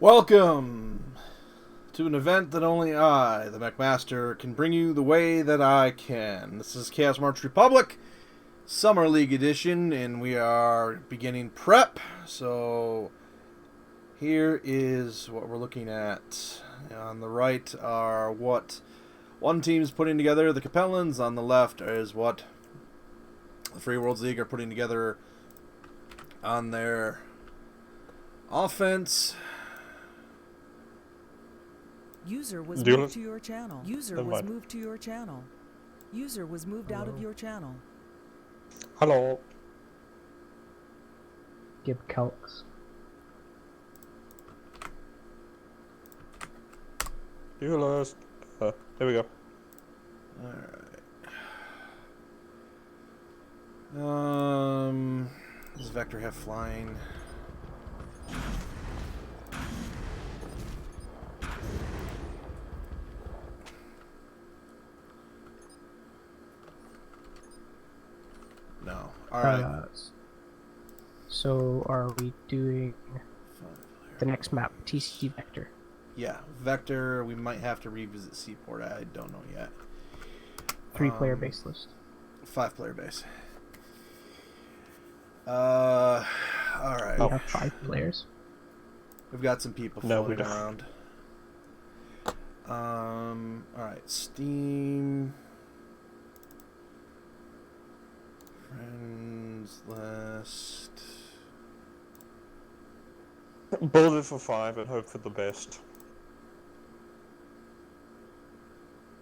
Welcome to an event that only I, the Mechmaster, can bring you the way that I can. This is Chaos March Republic Summer League Edition, and we are beginning prep. So here is what we're looking at. On the right are what one team's putting together, the Capellans. On the left is what the Free Worlds League are putting together on their offense. User was moved to your channel. User was moved to your channel. User was moved out of your channel. Hello. Give calcs. You lost. There we go. Alright. Does Vector have flying? No. Alright. So are we doing the next map, TC Vector? Yeah, Vector, we might have to revisit Seaport. I don't know yet. 3-player base list. 5-player base. Alright. We have 5 players. We've got some people floating around. Alright, Steam. Friends list. Build it for 5 and hope for the best.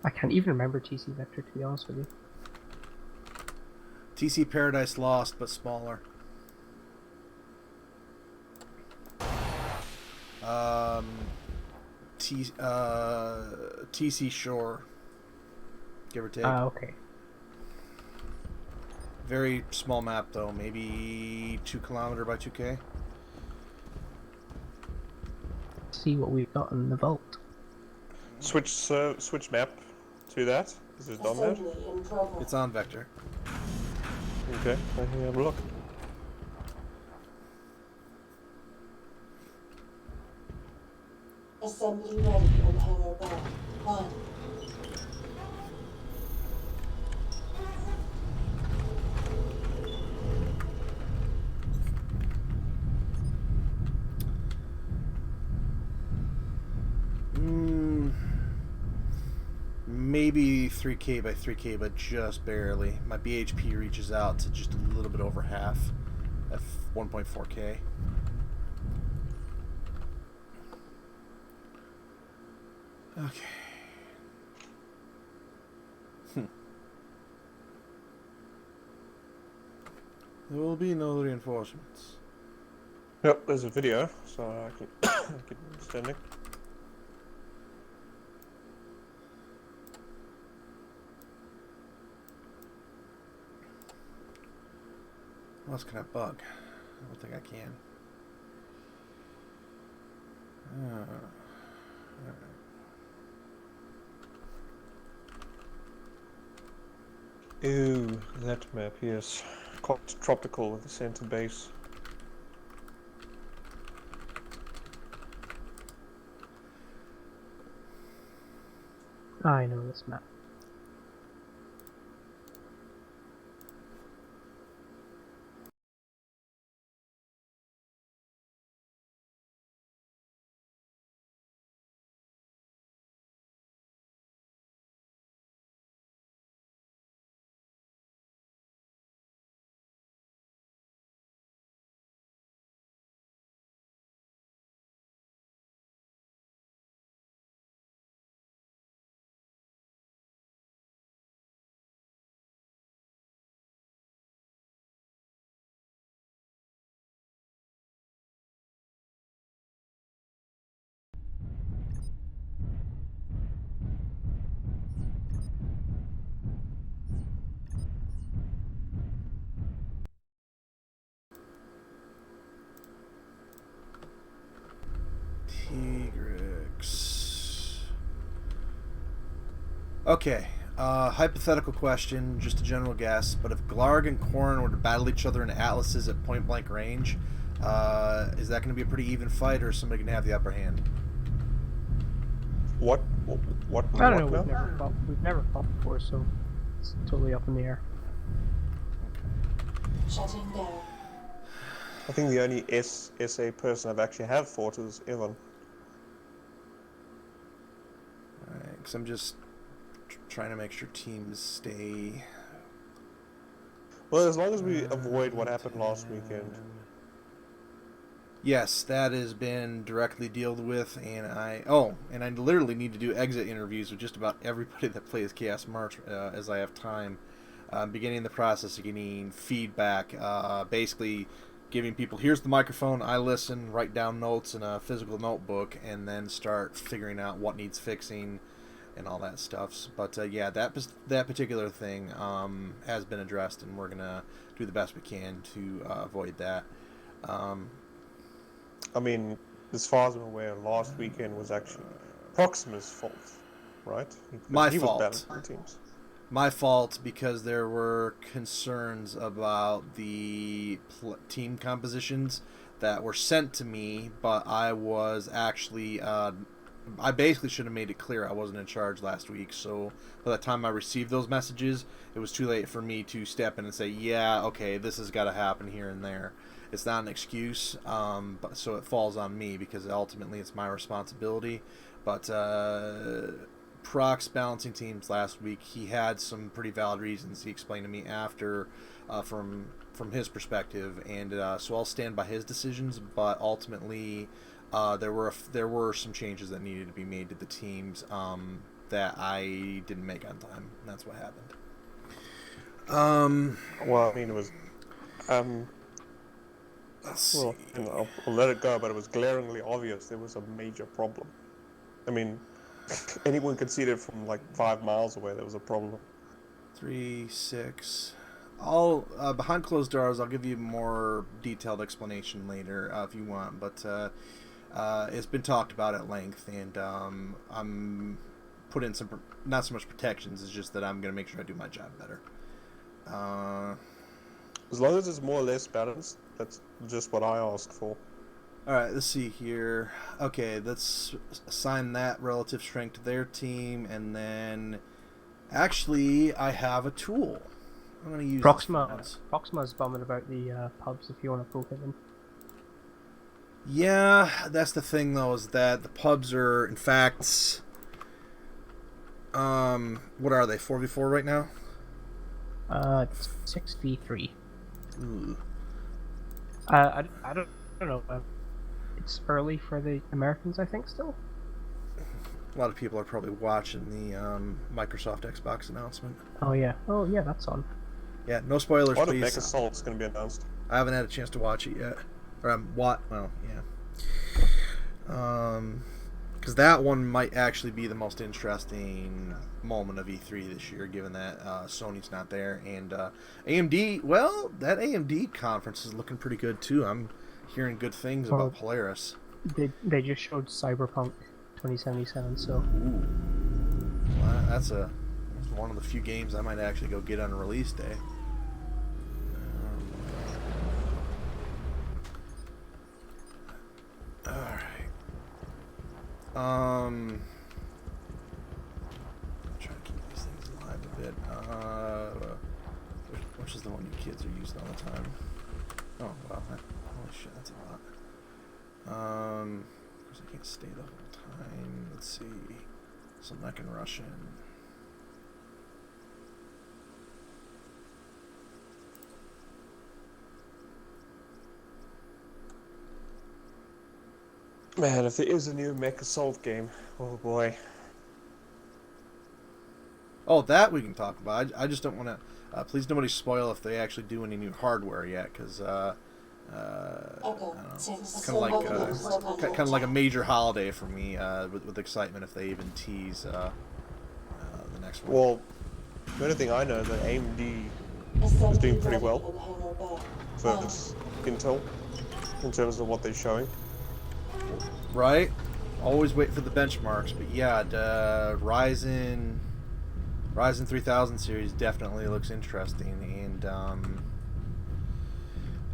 I can't even remember TC Vector, to be honest with you. TC Paradise Lost, but smaller. TC Shore, give or take. Okay. Very small map though, maybe 2 km by 2k. See what we've got in the vault. Switch map to that. Is it on there? It's on Vector. Okay, I can have a look. Assembly ready on hangar bay. 1. Maybe 3k by 3k, but just barely. My BHP reaches out to just a little bit over half at 1.4k. Okay. There will be no reinforcements. Yep, there's a video, so I can keep understanding. What else can I bug? I don't think I can. Alright. Ooh, that map, yes. Quite tropical with the center base. I know this map. Tigrix. Okay, hypothetical question, just a general guess, but if Glarg and Korn were to battle each other in Atlases at point-blank range, Is that going to be a pretty even fight, or is somebody going to have the upper hand? What? I don't know. Now? We've never fought before, so it's totally up in the air. Shutting down. I think the only SA person I've actually have fought is Evan. Alright, because I'm just trying to make sure teams stay... Well, as long as we avoid what happened last weekend. Yes, that has been directly dealt with, and I literally need to do exit interviews with just about everybody that plays Chaos March as I have time. Beginning the process of getting feedback, basically giving people, here's the microphone, I listen, write down notes in a physical notebook, and then start figuring out what needs fixing and all that stuff. But yeah, that particular thing has been addressed, and we're going to do the best we can to avoid that. I mean, as far as I'm aware, last weekend was actually Proxima's fault, right? My he fault. was balancing teams. My fault, because there were concerns about the team compositions that were sent to me, but I was actually, I basically should have made it clear I wasn't in charge last week, so by the time I received those messages, it was too late for me to step in and say, yeah, okay, this has got to happen here and there. It's not an excuse, but so it falls on me, because ultimately it's my responsibility, but... Prox balancing teams last week, he had some pretty valid reasons he explained to me after from his perspective, and so I'll stand by his decisions, but ultimately there were some changes that needed to be made to the teams that I didn't make on time, and that's what happened. Well, I mean, it was well, you know, I'll let it go, but it was glaringly obvious there was a major problem. I mean, anyone could see it from like 5 miles away. There was a problem. 3, 6. I'll behind closed doors. I'll give you a more detailed explanation later if you want. But it's been talked about at length, and I'm put in some not so much protections. It's just that I'm going to make sure I do my job better. As long as it's more or less balanced, that's just what I ask for. Alright, let's see here. Okay, let's assign that relative strength to their team, and then... Actually, I have a tool. I'm going to use Proxima's bumming about the pubs if you want to poke at them. Yeah, that's the thing, though, is that the pubs are, in fact... what are they, 4v4 right now? 6v3. Ooh. I don't know. It's early for the Americans, I think, still. A lot of people are probably watching the Microsoft Xbox announcement. Oh yeah, that's on. Yeah, no spoilers, What please. Mech Assault's going to be announced? I haven't had a chance to watch it yet. Or well, yeah. Because that one might actually be the most interesting moment of E3 this year, given that Sony's not there. And AMD, well, that AMD conference is looking pretty good, too. I'm hearing good things about Polaris. They just showed Cyberpunk 2077, so... Ooh. Well, that's one of the few games I might actually go get on release day. Alright. Try to keep these things alive a bit. Which is the one you kids are using all the time? Oh, wow. Holy shit, that's a lot. Of course I can't stay the whole time. Let's see. Something I can rush in. Man, if there is a new Mech Assault game, oh boy. Oh, that we can talk about. I just don't want to... please nobody spoil if they actually do any new hardware yet, because... I don't know. It's kind of like a major holiday for me with excitement if they even tease the next one. Well, the only thing I know is that AMD is doing pretty well for this Intel in terms of what they're showing. Right? Always wait for the benchmarks, but yeah, Ryzen 3000 series definitely looks interesting, and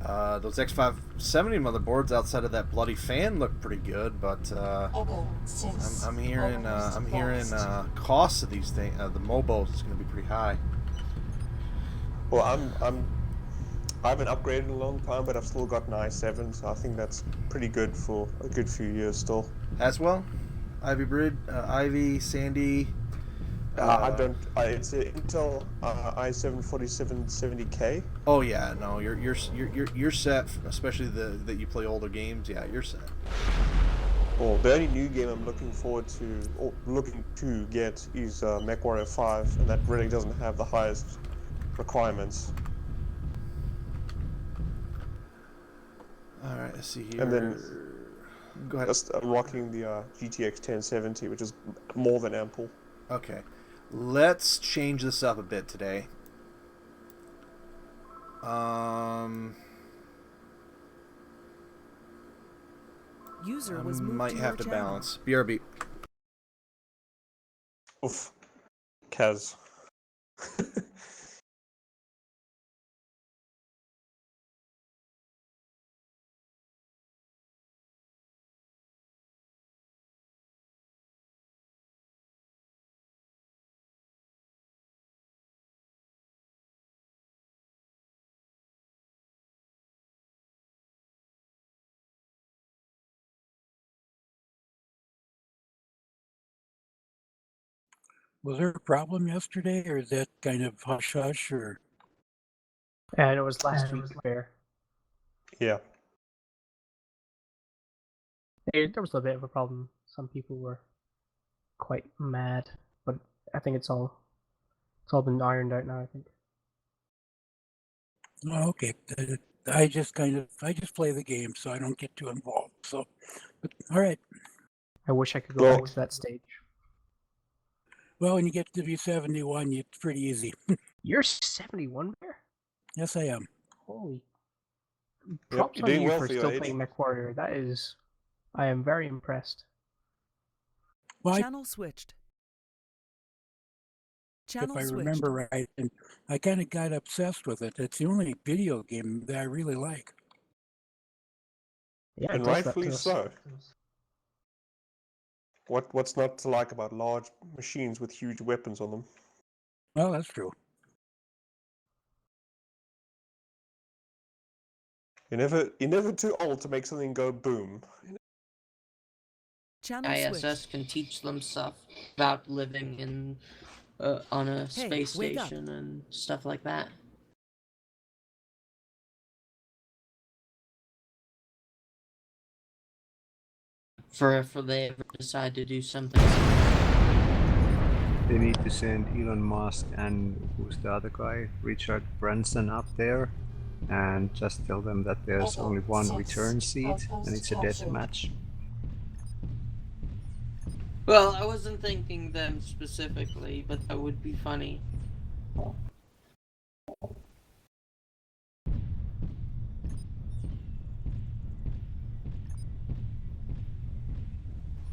Those X570 motherboards outside of that bloody fan look pretty good, but Echo 6. I'm hearing Almost lost. costs of these things. The Mobos is going to be pretty high. Well, I haven't upgraded in a long time, but I've still got an i7, so I think that's pretty good for a good few years still. As well, Ivy, Sandy. I don't. It's an Intel i7 4770K. Oh yeah, no, you're set. Especially that you play older games. Yeah, you're set. Well, the only new game I'm looking to get is Mechwarrior 5, and that really doesn't have the highest requirements. All right, let's see here. And then go ahead. just rocking the GTX 1070, which is more than ample. Okay, let's change this up a bit today. User was moved Might to have your to channel. balance. BRB. Oof. Kaz. Was there a problem yesterday, or is that kind of hush hush, or? And it was last week, Bear. Yeah. There was a bit of a problem. Some people were quite mad, but I think it's all been ironed out now, I think. Oh, okay. I just play the game, so I don't get too involved. So, but all right. I wish I could go back to that stage. Well, when you get to be 71, it's pretty easy. You're 71, Bear? Yes, I am. Holy. Yep, Props you're on doing you well for for your still age. playing Mechwarrior. That is... I am very impressed. Well, Channel switched. Channel if I switched. remember right, and I kind of got obsessed with it. It's the only video game that I really like. Yeah, And it does that rightfully to us. so. What's not to like about large machines with huge weapons on them? Well, that's true. You're never too old to make something go boom. Channel ISS switched. can teach them stuff about living in on a space wake up. station and stuff like that. For if they ever decide to do something. They need to send Elon Musk and who's the other guy, Richard Branson, up there, and just tell them that there's Echo only one 6. return seat Outpost and it's a death captured. match. Well, I wasn't thinking them specifically, but that would be funny.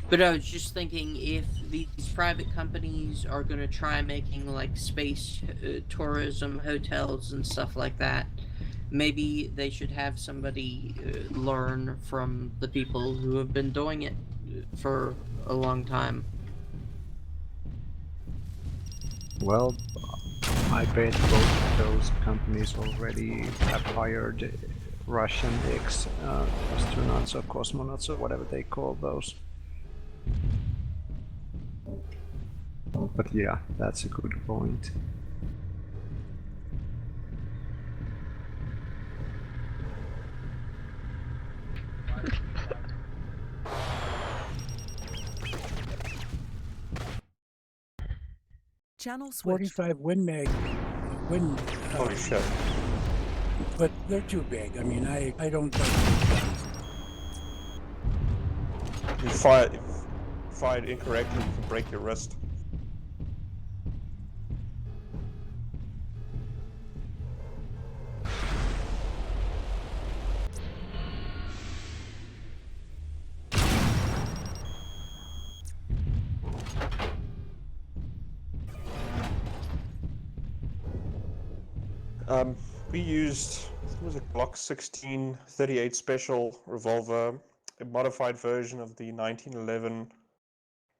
But I was just thinking, if these private companies are going to try making like space tourism hotels and stuff like that, maybe they should have somebody learn from the people who have been doing it for a long time. Well, I bet both of those companies already have hired Russian astronauts or cosmonauts or whatever they call those. But yeah, that's a good point. Channel switched. 45 wind. Holy shit. But they're too big. I mean, I don't like these guns. You fired incorrectly, you can break your wrist. We used It was a Glock 16 38 special revolver, a modified version of the 1911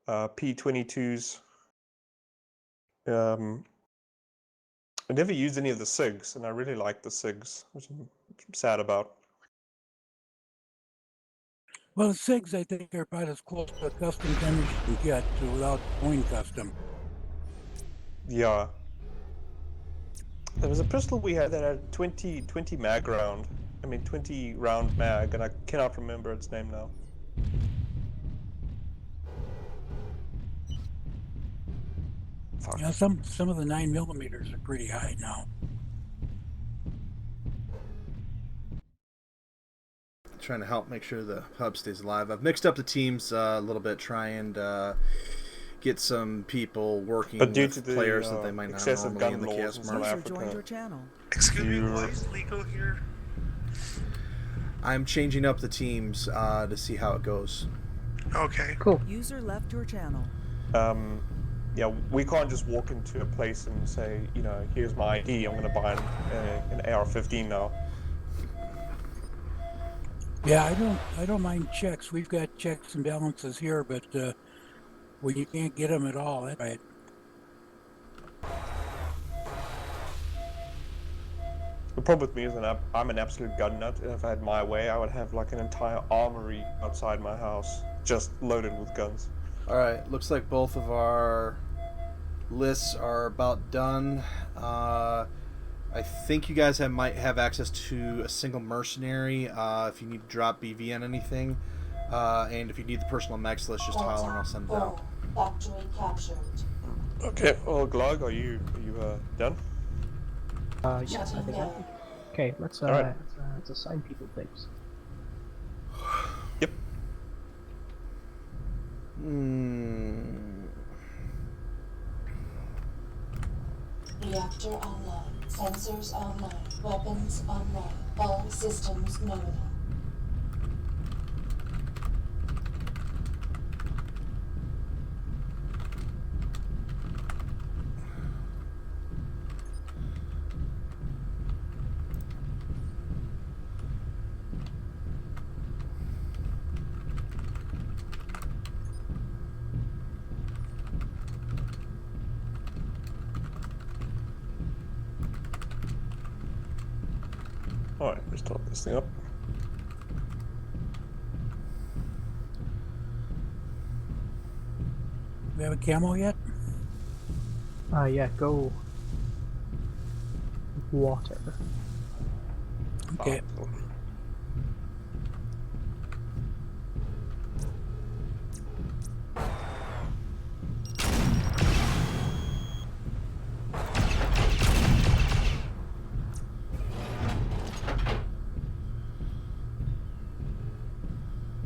P22s. I never used any of the SIGs, and I really like the SIGs, which I'm sad about. Well, the SIGs, I think, are about as close to a custom gun as you can get without going custom. Yeah. There was a pistol we had that had 20 mag round. I mean, 20 round mag, and I cannot remember its name now. Fuck. Yeah, some of the 9mm are pretty high now. Trying to help make sure the hub stays alive. I've mixed up the teams a little bit, try and get some people working But due with to the players that they might not excessive normally in gun the laws Chaos in March. South User joined your channel. Excuse me, what is legal here? I'm changing up the teams to see how it goes. Okay. Cool. User left your channel. Yeah, we can't just walk into a place and say, you know, here's my ID, I'm going to buy an AR-15 now. Yeah, I don't mind checks. We've got checks and balances here, but when you can't get them at all, that's right. The problem with me is that I'm an absolute gun nut, and if I had my way, I would have like an entire armory outside my house, just loaded with guns. Alright, looks like both of our lists are about done. I think you guys might have access to a single mercenary if you need to drop BV on anything. And if you need the personal max list, just holler and I'll send it out. Factory captured. Okay, well, Glog, are you done? Yes, I think. Okay, let's Alright. let's assign people things. Yep. Reactor online. Sensors online. Weapons online. All systems nominal. Alright, let's start this thing up. We have a camo yet? Yeah, go water. Okay.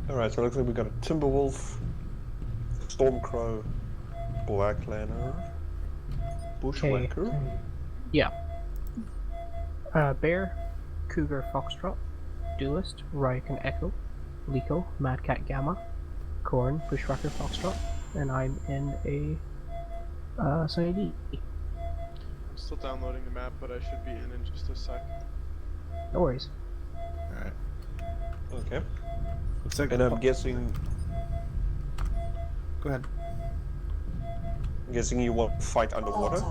Alright, so it looks like we got a Timberwolf, Stormcrow, Blacklander, Bushwhacker. Okay. Yeah. Bear, Cougar, Foxtrot, Duelist, Ryken, Echo, Lico, Madcat, Gamma, Corn, Bushwhacker, Foxtrot, and I'm in a Sunny D. I'm still downloading the map, but I should be in just a sec. No worries. Alright. Okay. Looks like And I'm guessing you want to fight underwater,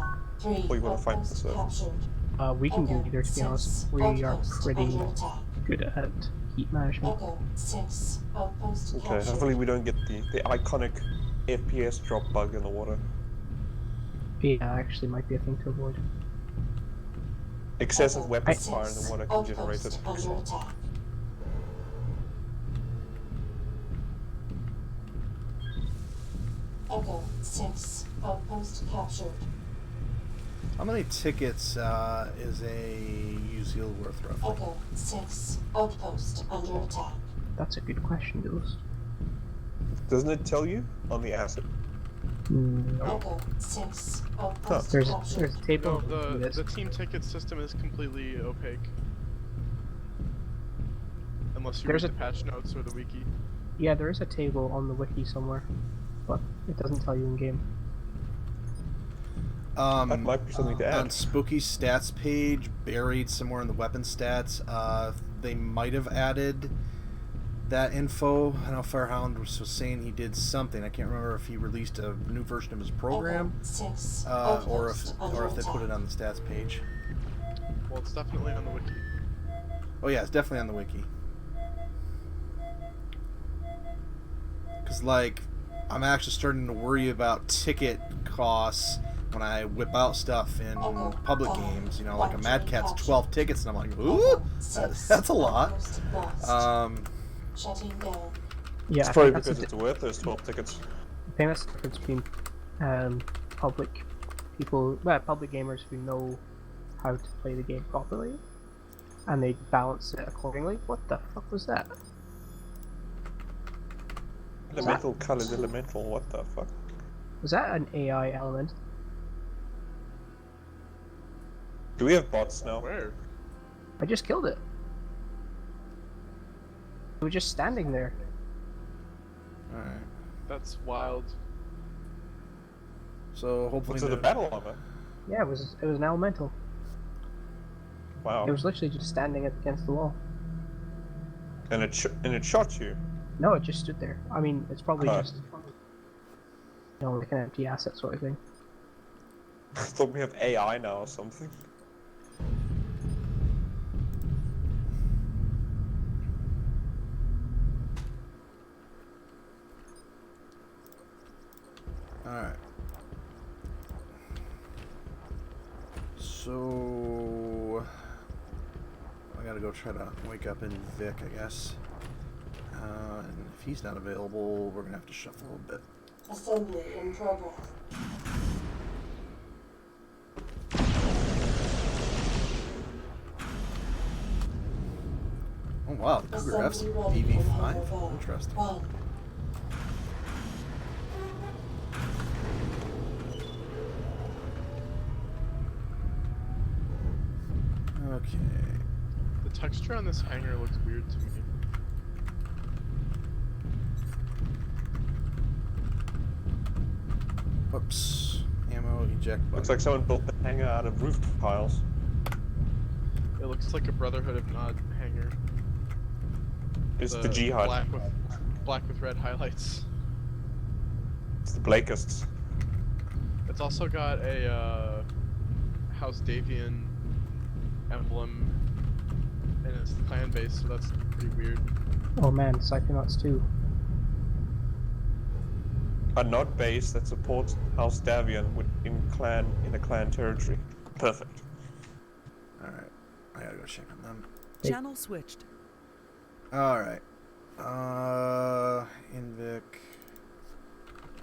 or you want to fight in the surface? We can do either, to be honest. We are pretty good at heat management. Okay, hopefully we don't get the iconic FPS drop bug in the water. Yeah, actually might be a thing to avoid. Excessive weapon fire in the water can generate it. Echo 6, outpost captured. how many tickets is a Uziel worth roughly? Echo 6, outpost under attack. That's a good question, Duelist. Doesn't it tell you on the asset? No. Echo 6, outpost There's captured. a table. No, in this. the team ticket system is completely opaque. Unless you There's read a- the patch notes or the wiki. Yeah, there is a table on the wiki somewhere, but it doesn't tell you in game. That might be something to add. On Spooky's stats page, buried somewhere in the weapon stats, they might have added that info. I know Firehound was saying he did something. I can't remember if he released a new version of his program, or if they put it on the stats page. Well, it's definitely on the wiki. Oh yeah, it's definitely on the wiki. Because, like, I'm actually starting to worry about ticket costs when I whip out stuff in public games. You know, like a Mad Cat's 12 tickets, and I'm like, ooh, that's a lot. Yeah, It's probably because it's worth those 12 tickets. I think that's the difference between public people, public gamers who know how to play the game properly, and they balance it accordingly. What the fuck was that? Elemental colored elemental, what the fuck? Was that an AI element? Do we have bots now? Where? I just killed it. It was just standing there. Alright. That's wild. So hopefully Was it a battle armor? Yeah, it was an elemental. Wow. It was literally just standing against the wall. And it shot you? No, it just stood there. I mean, it's probably just, you know, like an empty asset sort of thing. I thought we have AI now or something. Alright. So I gotta go try to wake up in Vic, I guess. And if he's not available, we're gonna have to shuffle a bit. Assembly in progress. Oh wow, the Cougar F's BV5? Interesting. Okay. The texture on this hangar looks weird to me. Whoops. Ammo eject button. Looks like someone built the hangar out of roof tiles. It looks like a Brotherhood of Nod hangar. It's the Jihad. Black with red highlights. It's the Blakists. It's also got a House Davian emblem in its clan base, so that's pretty weird. Oh man, Psychonauts 2. A Nod base that supports House Davian in a clan territory. Perfect. Alright. I gotta go check on them. Channel switched. Alright. Invic.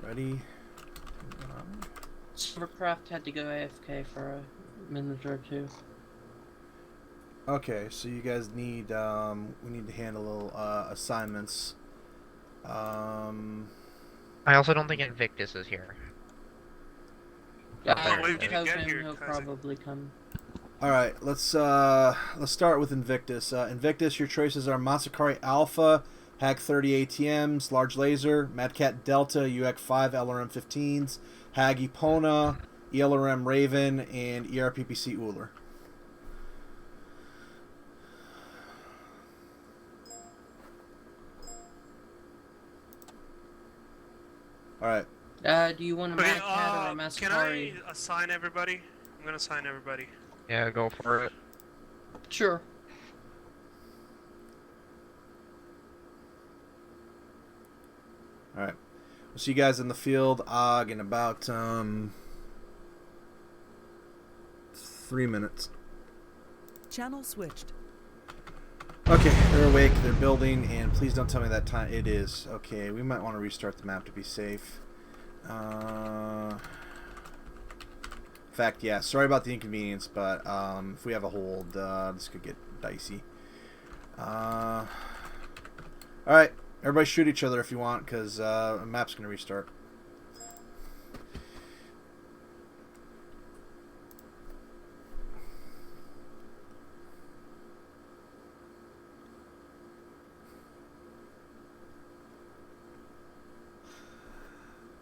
Ready? Silvercraft had to go AFK for a minute or two. Okay, so you guys need, we need to handle assignments. I also don't think Invictus is here. Wait, did you Tell get him here, he'll cousin? probably come. Alright, let's start with Invictus. Invictus, your choices are Masakari Alpha, Hag 30 ATMs, Large Laser, Mad Cat Delta, UX 5 LRM 15s, Hag Epona, ELRM Raven, and ERPPC Uller. Alright. Do you want a Mad Cat or a Masakari? Can I assign everybody? I'm gonna assign everybody. Yeah, go for it. Sure. Alright. We'll see you guys in the field, in about 3 minutes. Channel switched. Okay, they're awake, they're building, and please don't tell me that time it is. Okay, we might want to restart the map to be safe. In fact, yeah, sorry about the inconvenience, but if we have a hold, this could get dicey. Alright, everybody shoot each other if you want, because the map's going to restart.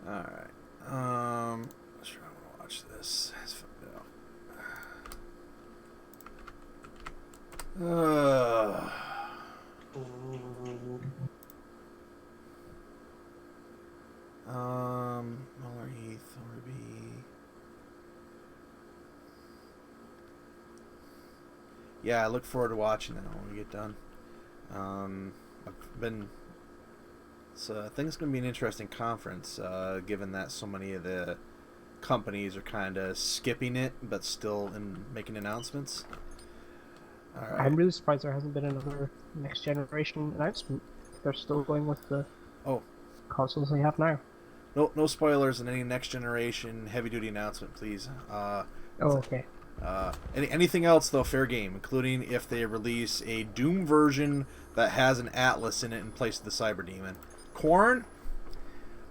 Alright, let's try to watch this as Muller Heath, Orby. Yeah, I look forward to watching that when we get done. So I think it's going to be an interesting conference, given that so many of the companies are kind of skipping it, but still making announcements. All right. I'm really surprised there hasn't been another next generation announcement. They're still going with the consoles they have now. No spoilers in any next generation heavy duty announcement, please. Okay. Anything else though, fair game, including if they release a Doom version that has an Atlas in it in place of the Cyber Demon. Corn,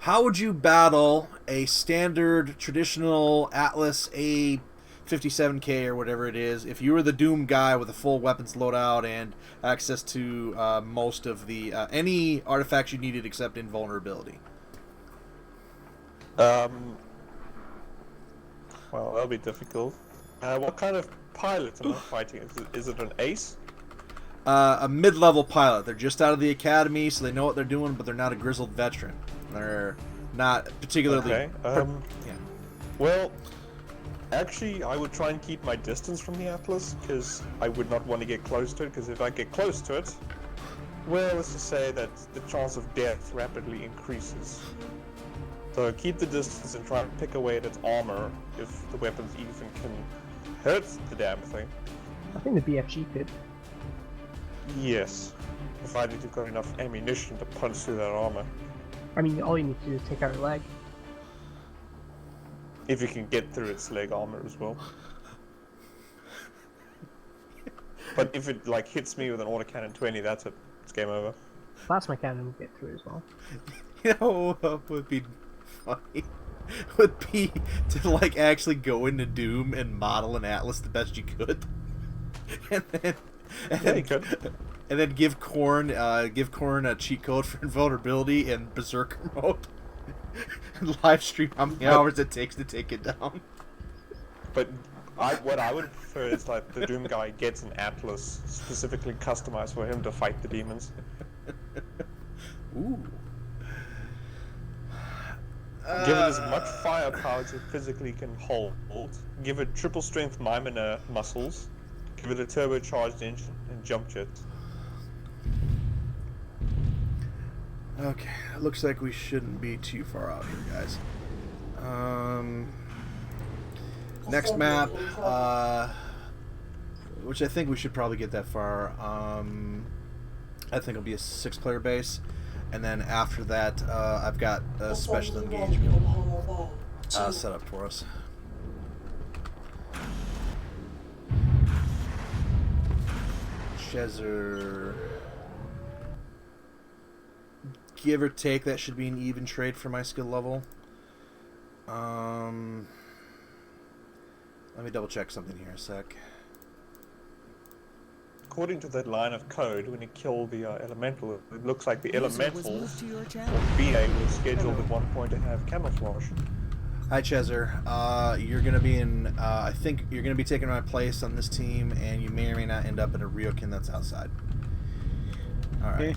how would you battle a standard traditional Atlas A57K or whatever it is if you were the Doom guy with a full weapons loadout and access to most of the any artifacts you needed except invulnerability? Well, that'll be difficult. What kind of pilot am I fighting? Is it an ace? A mid-level pilot. They're just out of the academy, so they know what they're doing, but they're not a grizzled veteran. They're not particularly... Okay. Yeah. Well, actually, I would try and keep my distance from the Atlas, because I would not want to get close to it, because if I get close to it, well, let's just say that the chance of death rapidly increases. So keep the distance and try and pick away at its armor, if the weapons even can hurt the damn thing. I think the BFG could. Yes, provided you've got enough ammunition to punch through that armor. I mean, all you need to do is take out a leg. If you can get through its leg armor as well. But if it like hits me with an autocannon 20, that's it. It's game over. Plasma cannon would get through as well. You know what would be funny? Would be to like actually go into Doom and model an Atlas the best you could, and then give Korn a cheat code for invulnerability and Berserker mode, and live stream how many hours it takes to take it down. But what I would prefer is like the Doom guy gets an Atlas specifically customized for him to fight the demons. Ooh. Give it as much firepower as it physically can hold. Give it triple strength Mimina muscles. Give it a turbocharged engine and jump jets. Okay, it looks like we shouldn't be too far out here, guys. Next map, which I think we should probably get that far. I think it'll be a 6-player base. And then after that, I've got a special engagement set up for us. Chezer. Give or take, that should be an even trade for my skill level. Let me double check something here a sec. According to that line of code, when you kill the elemental, it looks like the elemental, or BA, was scheduled at one point to have camouflage. Hi, Chezer. You're going to be in, I think you're going to be taking my place on this team, and you may or may not end up in a Ryokin that's outside. Alright.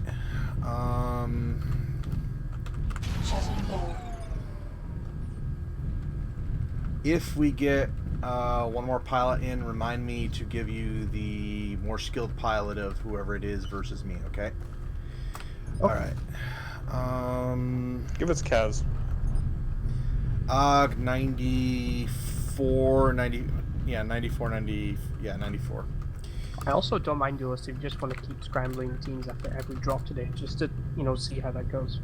If we get one more pilot in, remind me to give you the more skilled pilot of whoever it is versus me, okay? Alright. Give us Kaz. 94, 90, yeah, 94, 90, yeah, 94. I also don't mind duelists if you just want to keep scrambling teams after every drop today, just to, you know, see how that goes.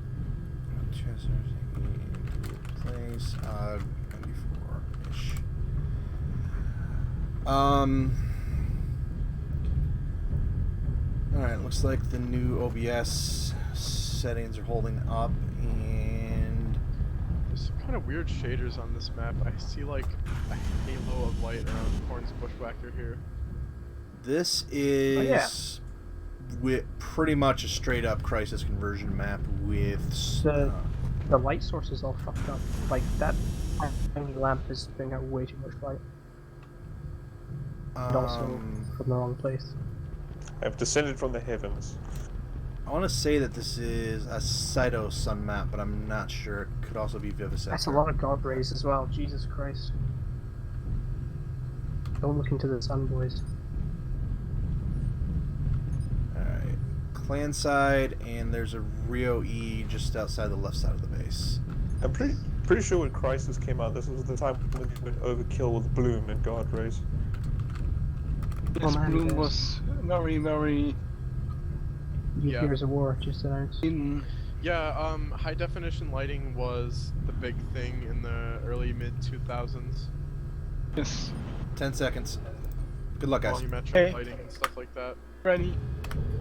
Place, 94-ish. Alright, looks like the new OBS settings are holding up, and there's some kind of weird shaders on this map. I see like a halo of light around Korn's bushwhacker here. This is with pretty much a straight up crisis conversion map with the light source is all fucked up. Like that tiny lamp is putting out way too much light. And also from the wrong place. have descended from the heavens. I want to say that this is a Cyto Sun map, but I'm not sure. It could also be Vivisector. That's a lot of god rays as well. Jesus Christ. Don't look into the sun, boys. Alright. Clan side, and there's a Rio E just outside the left side of the base. I'm pretty sure when Crisis came out, this was the time when they went overkill with Bloom and God Rays. Yes, Bloom was very Years of War just announced. Yeah, high definition lighting was the big thing in the early mid 2000s. Yes. 10 seconds. Good luck, guys. Volumetric lighting and stuff like that. Ready.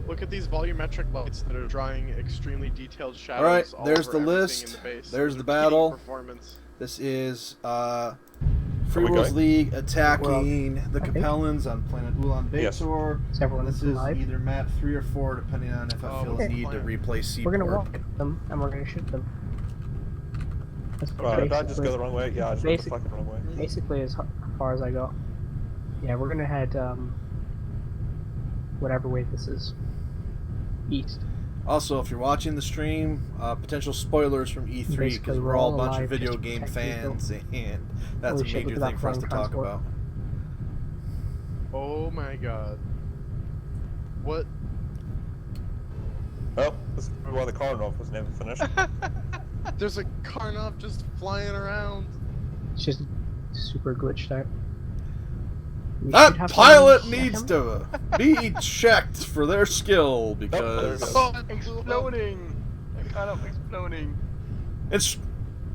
Look at these volumetric lights that are drawing extremely detailed shadows. Alright, all there's over the everything list. in the base. There's the They're peaking battle. Performance. This is Free Worlds League attacking the Capellans on planet Ulan Bator. Yes. This is either map 3 or 4, depending on if I feel the need to replay Seaport. We're gonna walk at them and we're gonna shoot them. Did I just go the wrong way? Yeah, I just went the fucking wrong way. Basically, as far as I got. Yeah, we're gonna head whatever way this is. East. Also, if you're watching the stream, potential spoilers from E3, because we're all a bunch of video game fans, and that's a major thing for us to talk about. Oh my god. What? Well, this is why the Karnov was never finished. There's a Karnov just flying around. It's just super glitched out. That pilot needs to be checked for their skill, because Exploding! Kind of exploding. it's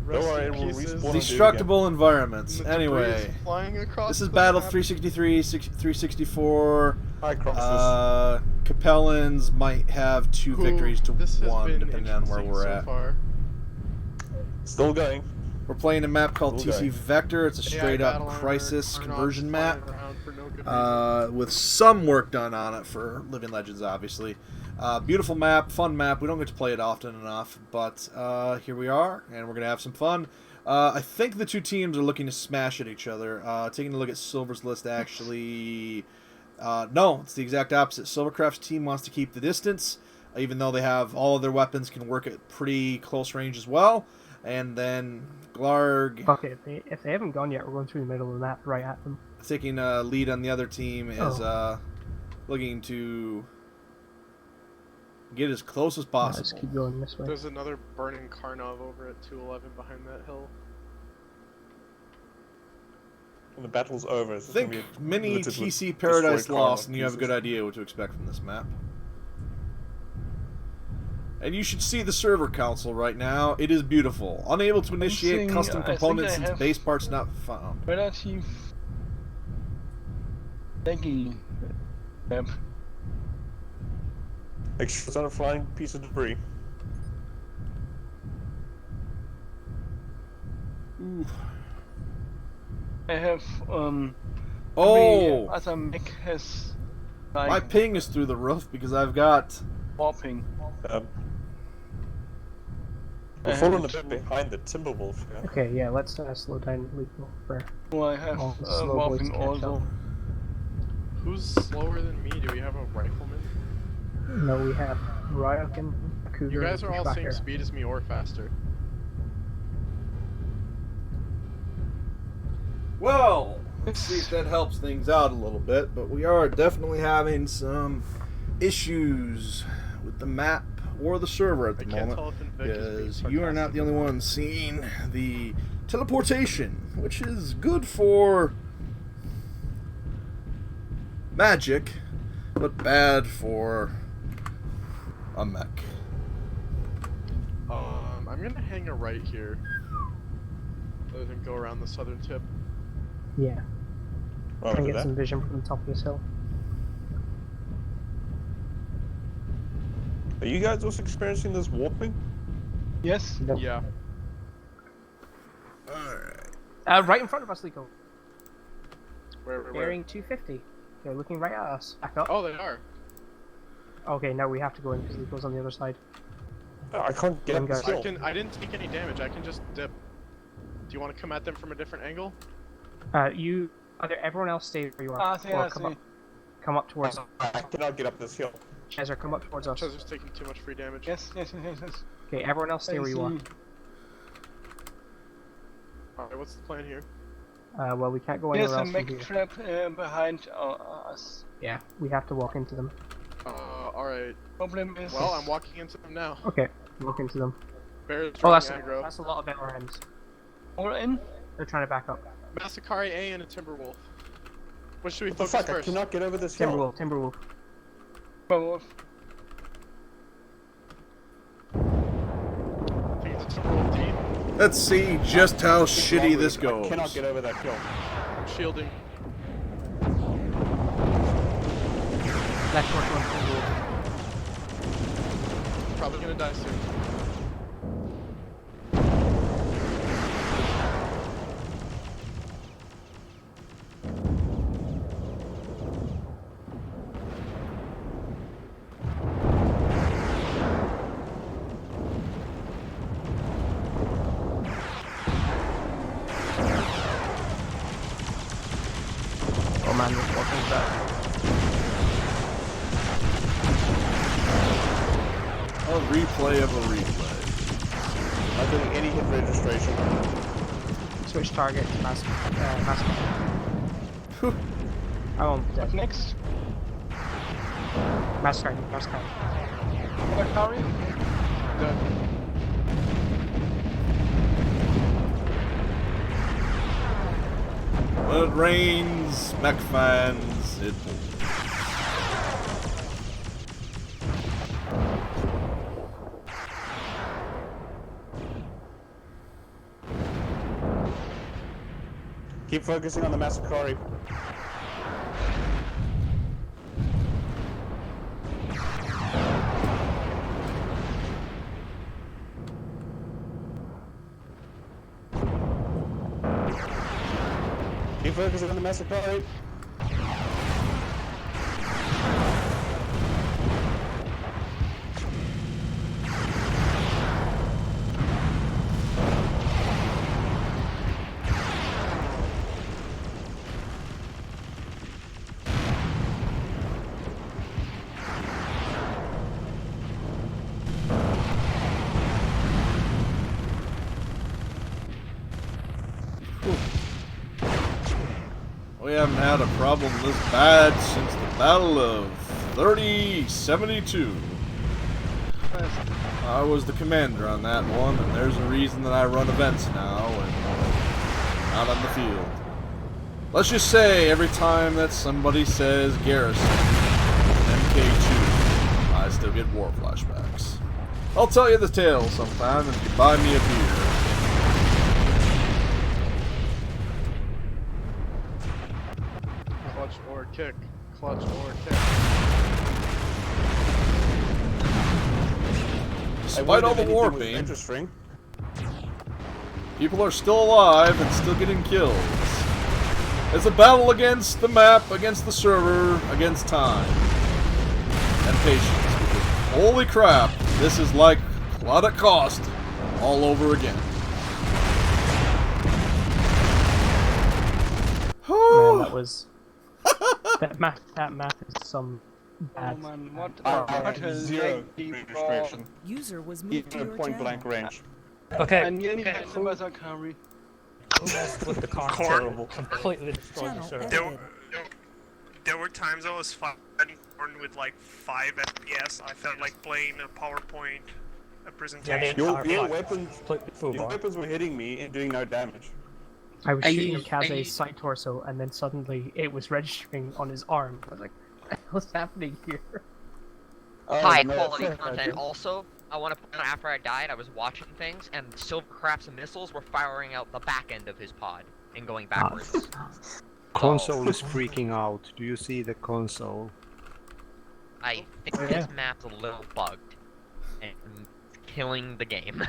Don't worry, we'll respawn destructible environments. Anyway, flying across this is the Battle map. 363, 364. Hi, Crosses. Capellans might have 2 victories to This has 1, been depending on where we're so at. Far. Still going. We're playing a map called Still TC going. Vector. It's a straight battle up armor, crisis Karnov's conversion flying map. around for no good reason. With some work done on it for Living Legends, obviously. Beautiful map, fun map. We don't get to play it often enough, but here we are, and we're going to have some fun. I think the 2 teams are looking to smash at each other. Taking a look at Silver's list, actually... no, it's the exact opposite. Silvercraft's team wants to keep the distance, even though they have all of their weapons can work at pretty close range as well. And then Glarg... Fuck it, if they haven't gone yet, we're going through the middle of the map right at them. Taking lead on the other team is looking to get as close as possible. Let's keep going this way. There's another burning Karnov over at 211 behind that hill. When the battle's over, it's Think gonna be mini littered with TC Paradise destroyed Lost, Karnov and you have a good pieces. idea what to expect from this map. And you should see the server console right now. It is beautiful. Unable to initiate custom components since base parts not found. Relative leggy map. Make sure it's not a flying piece of debris. Ooh. I have Oh! every other mech has like My ping is through the roof because I've got... warping. We're falling a bit behind the Timberwolf. Yeah? Okay, yeah, let's slow down a little for Well, I have all the slow boys warping to catch also. up. Who's slower than me? Do we have a rifleman? No, we have Ryok and Cougar. You guys are all Tracker. same speed as me or faster. Well, let's see if that helps things out a little bit, but we are definitely having some issues with the map or the server at the moment, because you are not the only one seeing the teleportation, which is good for magic, but bad for a mech. I'm gonna hang a right here, rather than go around the southern tip. Yeah. Oh, Try and did get that? some vision from the top of this hill. Are you guys also experiencing this warping? Yes. No. Yeah. Right in front of us, Lico. Where? Bearing 250. They're looking right at us. Back up. Oh, they are. Okay, now we have to go in because Lico's on the other side. I can't get One the guy. skill. I didn't take any damage. I can just dip. Do you want to come at them from a different angle? Either everyone else stay where you are, or come up towards us. I cannot get up this hill. Chezzer, come up towards us. Chezzer's taking too much free damage. Yes. Okay, everyone else stay where you are. Alright, what's the plan here? Well, we can't go There's anywhere a else from mech here. trap behind us. Yeah, we have to walk into them. Alright. Problem is. Well, I'm walking into them now. Okay, walk into them. Bear's Oh, that's aggro. a lot of LRMs. All in? They're trying to back up. Masakari A and a Timberwolf. What should we What the focus fuck? I first? cannot get over this hill. Timberwolf. Both. I think it's a Timberwolf D. Let's see just how shitty this I goes. cannot get over that hill. I'm shielding. That's short one, Timberwolf. Probably gonna die soon. Oh man, this walking's back. A replay of a replay. Not doing any hit registration. Switch target to mask. I won't. What next? Mask card. Mechwarrior? Done. When it rains, mech fans, it pours. Keep focusing on the Masakari. Keep focusing on the Masakari. We haven't had a problem this bad since the Battle of 3072. I was the commander on that one, and there's a reason that I run events now and not on the field. Let's just say every time that somebody says Garrison, MK2, I still get war flashbacks. I'll tell you the tale sometime if you buy me a beer. Clutch or kick. Clutch or kick. Despite all the warping, people are still alive and still getting kills. It's a battle against the map, against the server, against time. And patience. Because holy crap, this is like Claudic Cost all over again. Man, that was... that map is some bad... Oh man, what a zero laggy registration. User was moved Even to at your point channel. blank range. Okay. And you need the Masakari. Who messed with the console? Completely destroyed the server. There were times I was fighting Corn with like 5 FPS. I felt like playing a PowerPoint presentation. Your weapons were hitting me and doing no damage. I was shooting Kaze's side torso, and then suddenly it was registering on his arm. I was like, what's happening here? High quality content. Also, I want to point out after I died, I was watching things, and Silvercraft's missiles were firing out the back end of his pod and going backwards. Console is freaking out. Do you see the console? I think this map's a little bugged and killing the game.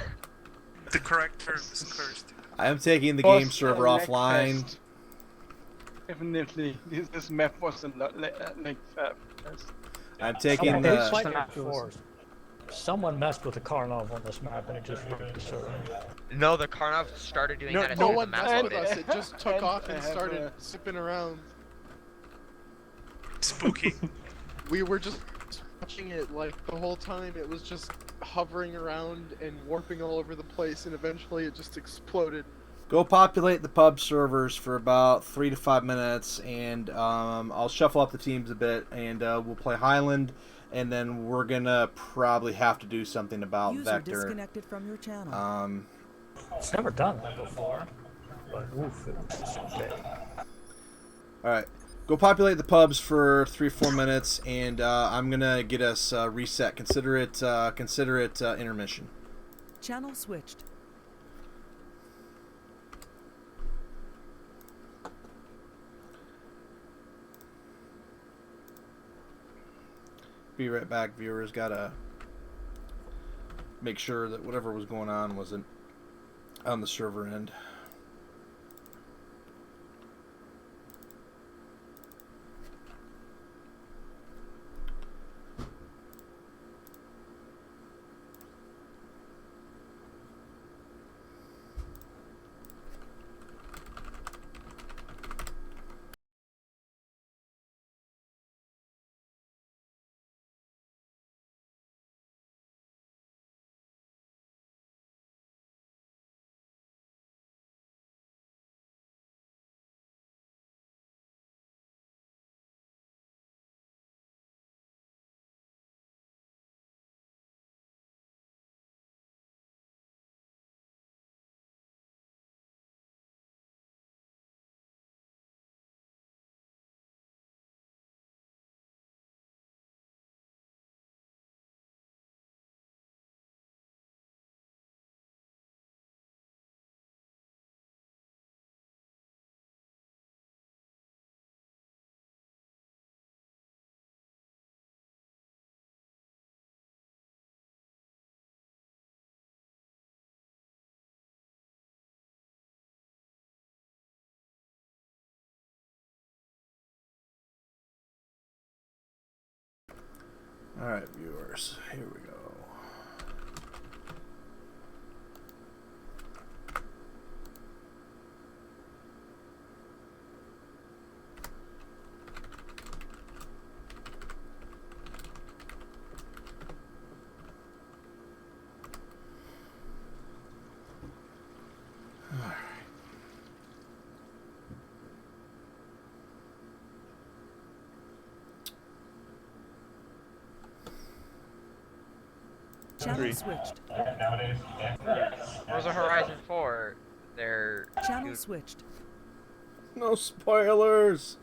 The correct term is cursed. I am taking the game server offline. Definitely, this map was a lot like fast. I'm taking the... Someone messed with the Karnov on this map and it just ripped the server. No, the Karnov started doing that as No soon as one the map messed with loaded. us. It just took off and started zipping around. spooky. We were just watching it like the whole time. It was just hovering around and warping all over the place, and eventually it just exploded. Go populate the pub servers for about 3 to 5 minutes, and I'll shuffle up the teams a bit, and we'll play Highland, and then we're gonna probably have to do something about User Vector. disconnected from your channel. It's never done that before, but oof, it was okay. All right, go populate the pubs for 3-4 minutes, and I'm gonna get us reset. Consider it intermission. Channel switched. Be right back, viewers. Gotta make sure that whatever was going on wasn't on the server end. Alright, viewers, here we go. Channel switched. Forza Horizon 4, they're... Channel switched. No spoilers!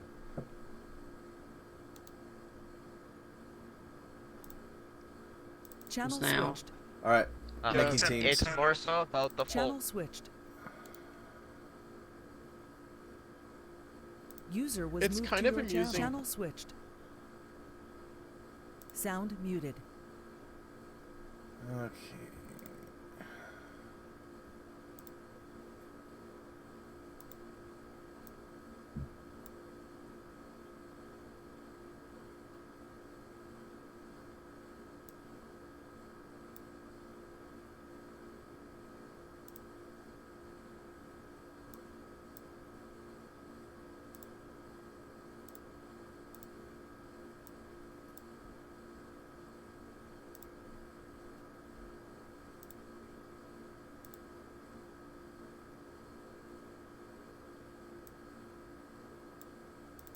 Channel now. switched. Alright, making it's, teams. it's more so about the Channel full... switched. User was It's moved kind to of your channel. amusing. Channel switched. Sound muted. Okay.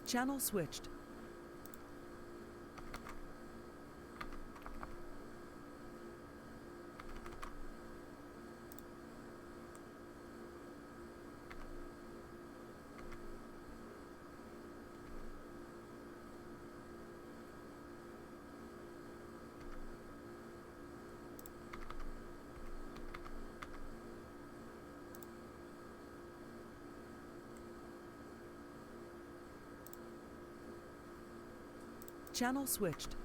Channel switched. Channel switched.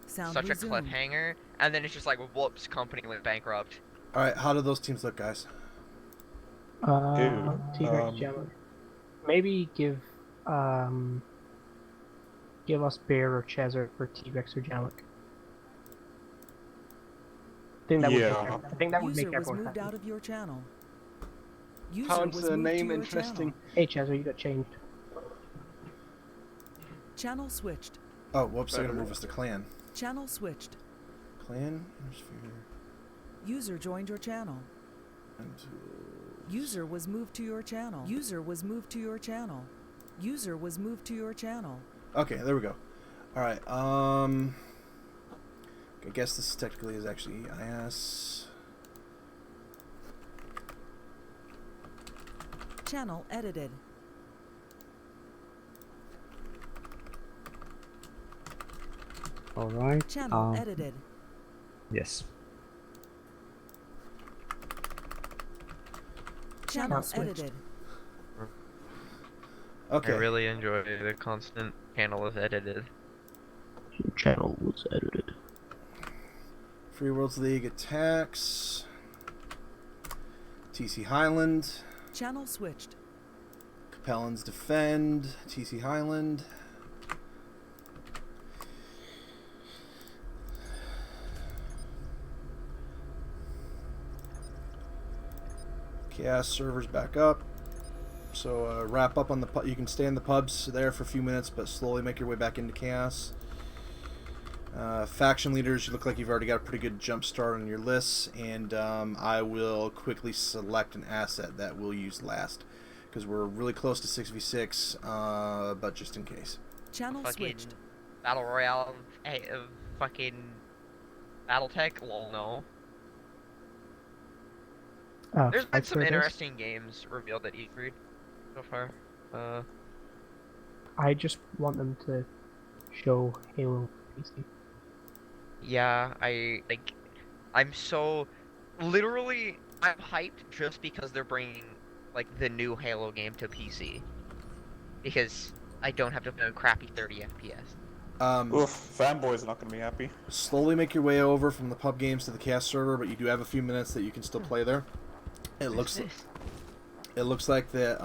Sound Such resumed. a cliffhanger, and then it's just like, whoops, company went bankrupt. Alright, how do those teams look, guys? T-Rex Gemma. Maybe give us Bear or Chezzer for T-Rex or Jamlic. I think that would make User was everyone moved happy. out of your channel. User Sounds was the moved to name your interesting. channel. Hey Chezzer, you got changed. Channel switched. Oh, whoops! I gotta move us to clan. Channel switched. Clan. Sphere. User joined your channel. User was moved to your channel. User was moved to your channel. User was moved to your channel. Okay, there we go. All right. I guess this technically is actually IS. Channel edited. All right. Channel edited. Yes. Channel edited. Okay. I really enjoy the constant channel is edited. Channel was edited. Free Worlds League attacks. TC Highland. Channel switched. Capellans defend. TC Highland. Chaos servers back up. So wrap up on the you can stay in the pubs there for a few minutes, but slowly make your way back into Chaos. Faction leaders, you look like you've already got a pretty good jump start on your lists, and I will quickly select an asset that we'll use last, because we're really close to 6v6, but just in case. Channel switched. Battle Royale of fucking Battletech? Lol, no. There's been some interesting games revealed at E3 so far. I just want them to show Halo PC. Yeah, I'm so... Literally, I'm hyped just because they're bringing, like, the new Halo game to PC. Because I don't have to play a crappy 30 FPS. Oof, fanboys are not going to be happy. Slowly make your way over from the pub games to the Chaos server, but you do have a few minutes that you can still play there. It looks like that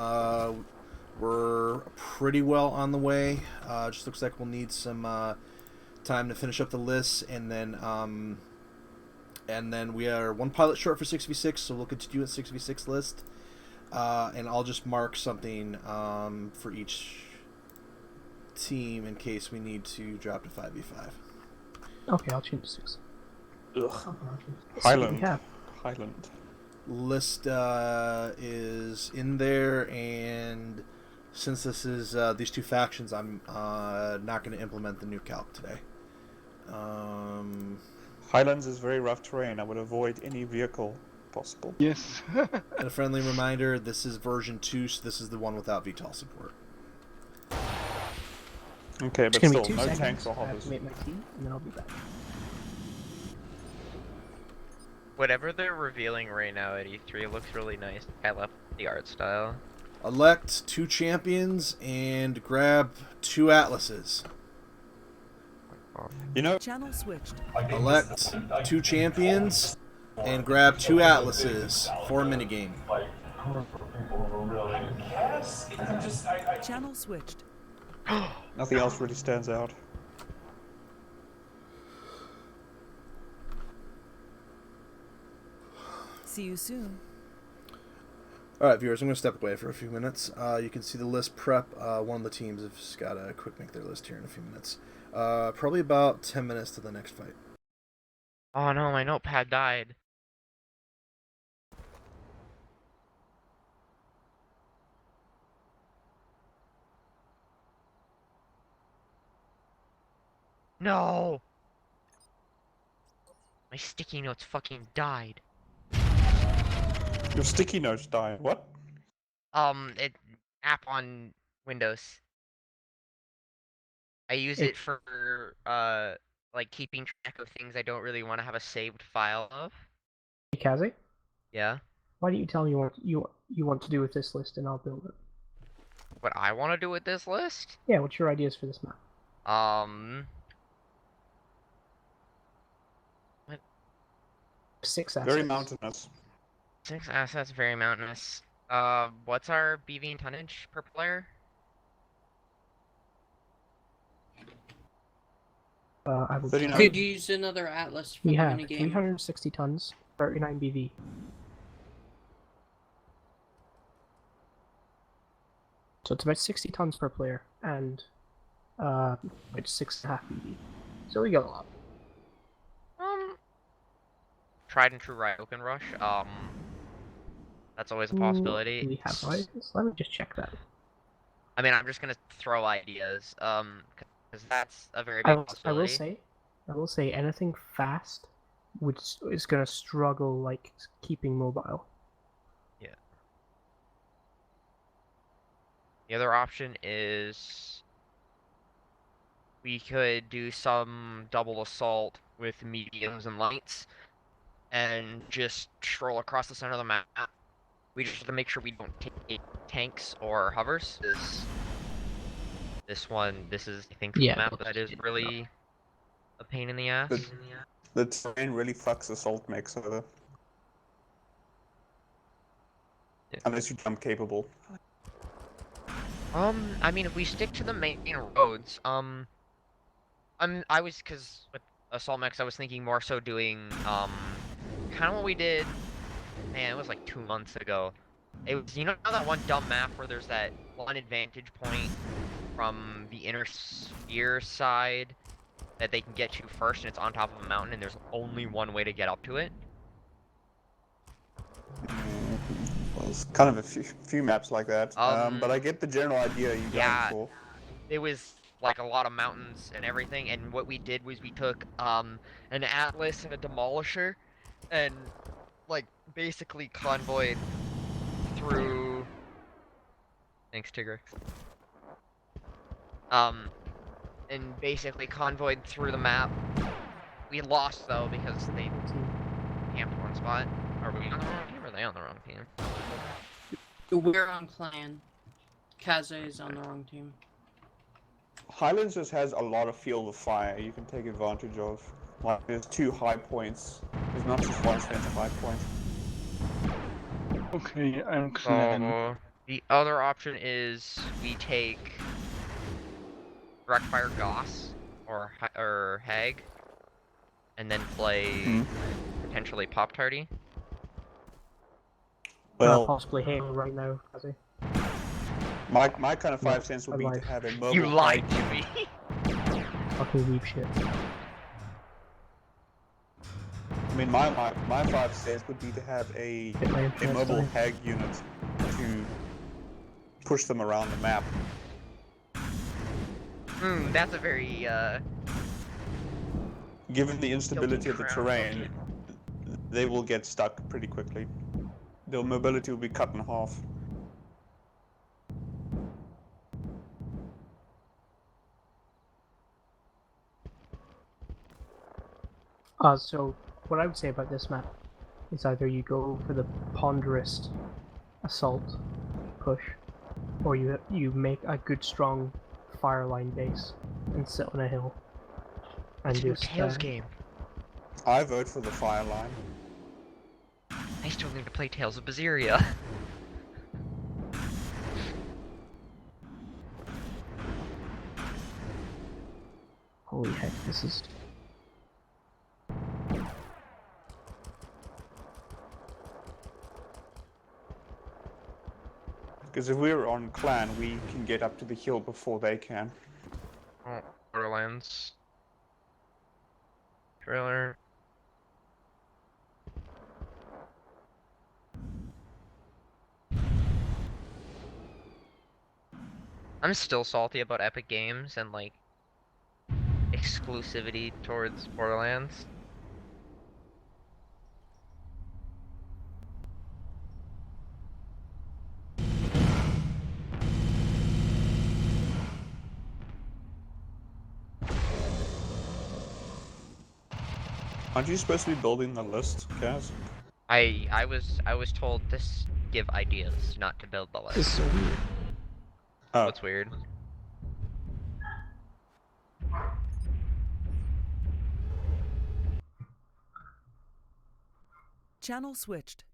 we're pretty well on the way. Just looks like we'll need some time to finish up the lists, and then we are one pilot short for 6v6, so we'll continue at 6v6 list. And I'll just mark something for each team in case we need to drop to 5v5. Okay, I'll change to 6. Ugh. Highland. List is in there, and since this is these two factions, I'm not going to implement the new calc today. Highlands is very rough terrain. I would avoid any vehicle possible. Yes. And a friendly reminder, this is version 2, so this is the one without VTOL support. Okay, but still, no tanks or hoppers. I have to make my tea, and then I'll be back. Whatever they're revealing right now at E3 looks really nice. I love the art style. Elect 2 champions and grab 2 atlases. You know, Channel switched. Elect 2 champions and grab 2 atlases for a minigame. Channel switched. Nothing else really stands out. See you soon. Alright, viewers, I'm going to step away for a few minutes. You can see the list prep. One of the teams has got to quick make their list here in a few minutes. Probably about 10 minutes to the next fight. Oh no, my notepad died. No! My sticky notes fucking died. Your sticky notes died. What? App on Windows. I use it for, like, keeping track of things I don't really want to have a saved file of. Hey, Kazi? Yeah? Why don't you tell me what you want to do with this list, and I'll build it. What I want to do with this list? Yeah, what's your ideas for this map? What? 6 assets. Very mountainous. 6 assets, very mountainous. What's our BV and tonnage per player? I will Could use another atlas for we the have minigame. 360 tons, 39 BV. So it's about 60 tons per player, and It's 6.5 EV. So we got a lot. Tried and true Ryokan Rush. That's always a possibility. Do we have ideas? Let me just check that. I mean, I'm just gonna throw ideas, because that's a very big possibility. I will say, anything fast is gonna struggle like keeping mobile. Yeah. The other option is we could do some double assault with mediums and lights, and just stroll across the center of the map. We just have to make sure we don't take tanks or hovers. This is, I think, the map that is really a pain in the ass. The terrain really fucks assault mechs over. Yeah. Unless you jump capable. I mean, if we stick to the main roads, cause with assault mechs, I was thinking more so doing, kind of what we did, man, it was like 2 months ago. It was, you know that one dumb map where there's that one advantage point from the inner sphere side that they can get to first, and it's on top of a mountain, and there's only one way to get up to it? Well, it's kind of a few maps like that. But I get the general idea you're going for. It was like a lot of mountains and everything, and what we did was we took an Atlas and a Demolisher, and like basically convoyed through. Thanks, Tigrex. And basically convoyed through the map. We lost though because they camped one spot. Are we on the wrong team or are they on the wrong team? We're on clan. Kaze is on the wrong team. Highlands just has a lot of field of fire you can take advantage of. Like, there's 2 high points. There's not just one center high point. Okay, I'm clan. So, the other option is we take Wreckfire Goss or Hag, and then play potentially Pop Tardy. Well, possibly Halo right now, Kaze. My kind of 5 cents would be to have a mobile. You lied to me. Fucking weep shit. I mean, my 5 cents would be to have a mobile hag unit to push them around the map. That's a very Given the instability of the terrain, they will get stuck pretty quickly. Their mobility will be cut in half. So what I would say about this map is either you go for the ponderous assault push, or you make a good strong fire line base and sit on a hill and just Tails game. I vote for the fire line. I still need to play Tales of Berseria. Holy heck, this is... Because if we're on clan, we can get up to the hill before they can. Oh, Borderlands. Trailer. I'm still salty about Epic Games and like exclusivity towards Borderlands. Aren't you supposed to be building the list, Kaz? I was told to give ideas, not to build the list. This is so weird. Oh. What's weird? Channel switched.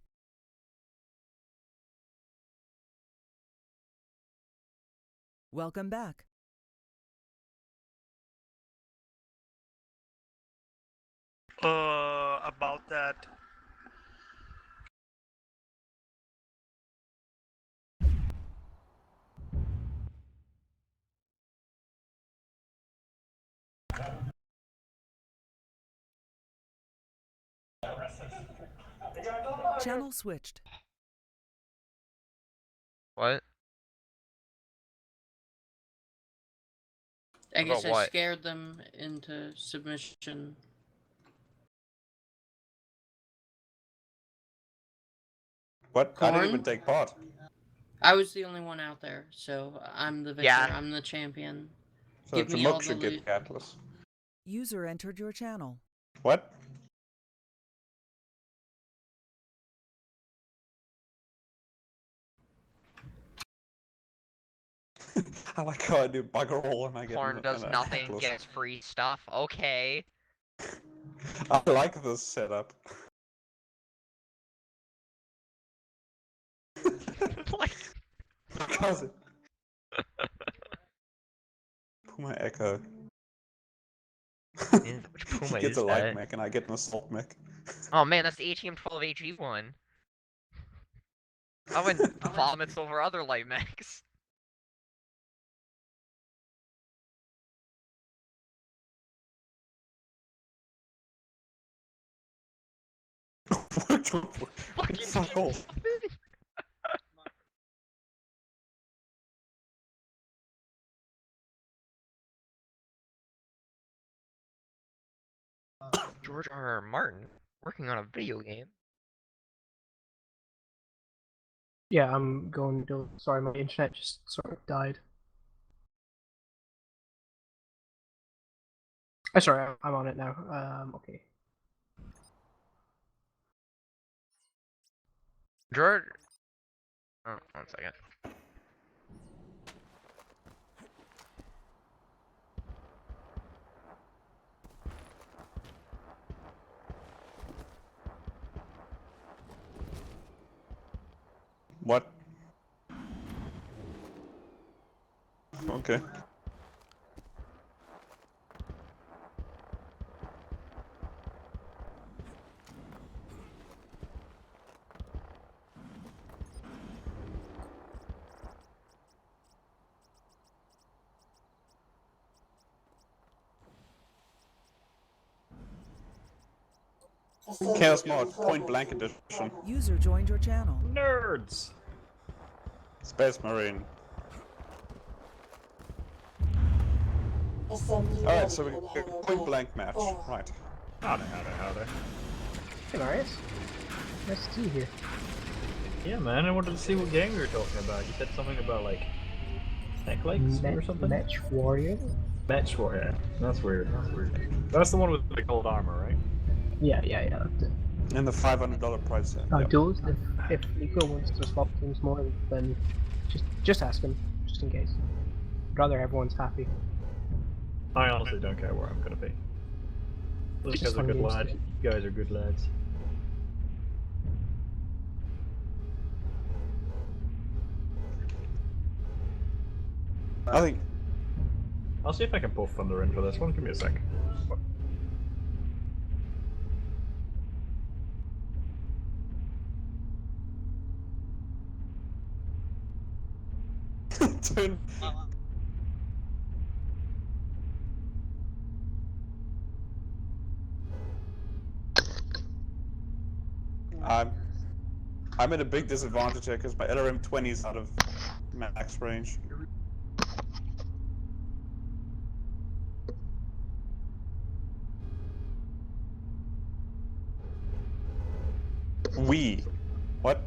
Welcome back. About that. Channel switched. What? I guess About I what? scared them into submission. What? I didn't Corn? even take part. I was the only one out there, so I'm the victor. Yeah. I'm the champion. So Give me all Jamuk the should loot. get the Atlas. User entered your channel. What? I like how I do bugger all and I get Corn does an nothing, Atlas. gets free stuff. Okay. I like this setup. Because Puma Echo. Which Puma He gets is a light that? mech and I get an assault mech. Oh man, that's the ATM-12AG one. I went vomits over other light mechs. Fuck off. George R. R. Martin working on a video game. Yeah, I'm going to. Sorry, my internet just sort of died. Oh, sorry, I'm on it now. Okay. George. Oh, 1 second. What? Okay. Chaos Mod, point blank edition. User joined your channel. Nerds! Space Marine. Assembly Alright, so we ready get and point blank match. Oh. Right. Howdy. Hey, Marius. Nice to see you here. Yeah, man, I wanted to see what game you were talking about. You said something about, like, neck legs or something? Mechwarrior? Mechwarrior. That's weird. That's the one with the gold armor, right? Yeah, that's it. And the $500 price tag. Yep. Those, if Nico wants to swap things more, then just ask him, just in case. I'd rather everyone's happy. I honestly don't care where I'm gonna be. Those guys are good lads. You guys are good lads. I think. I'll see if I can pull Thunder in for this one. Give me a sec. Turn. I'm at a big disadvantage here because my LRM 20 is out of max range. What?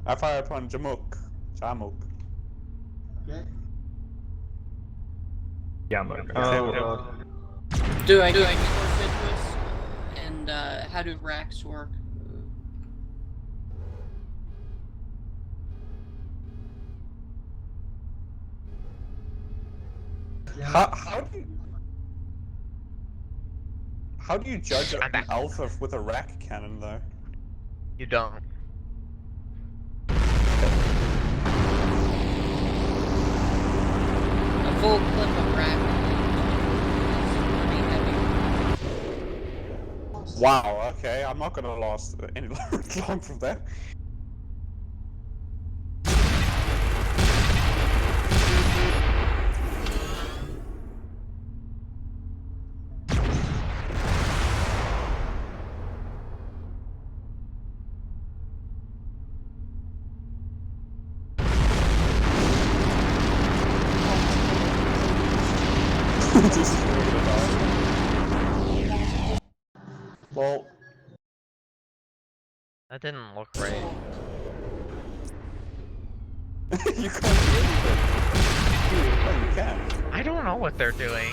I fire upon Jamuk. Yamuk. Oh god. Do I get more citrus? And how do racks work? How do you judge an alpha with a rack cannon though? You don't. A full clip of rack is pretty heavy. Wow, okay, I'm not gonna last any long from that. This is really bad. Well, That didn't look right. you can't do anything. Oh, you can. I don't know what they're doing.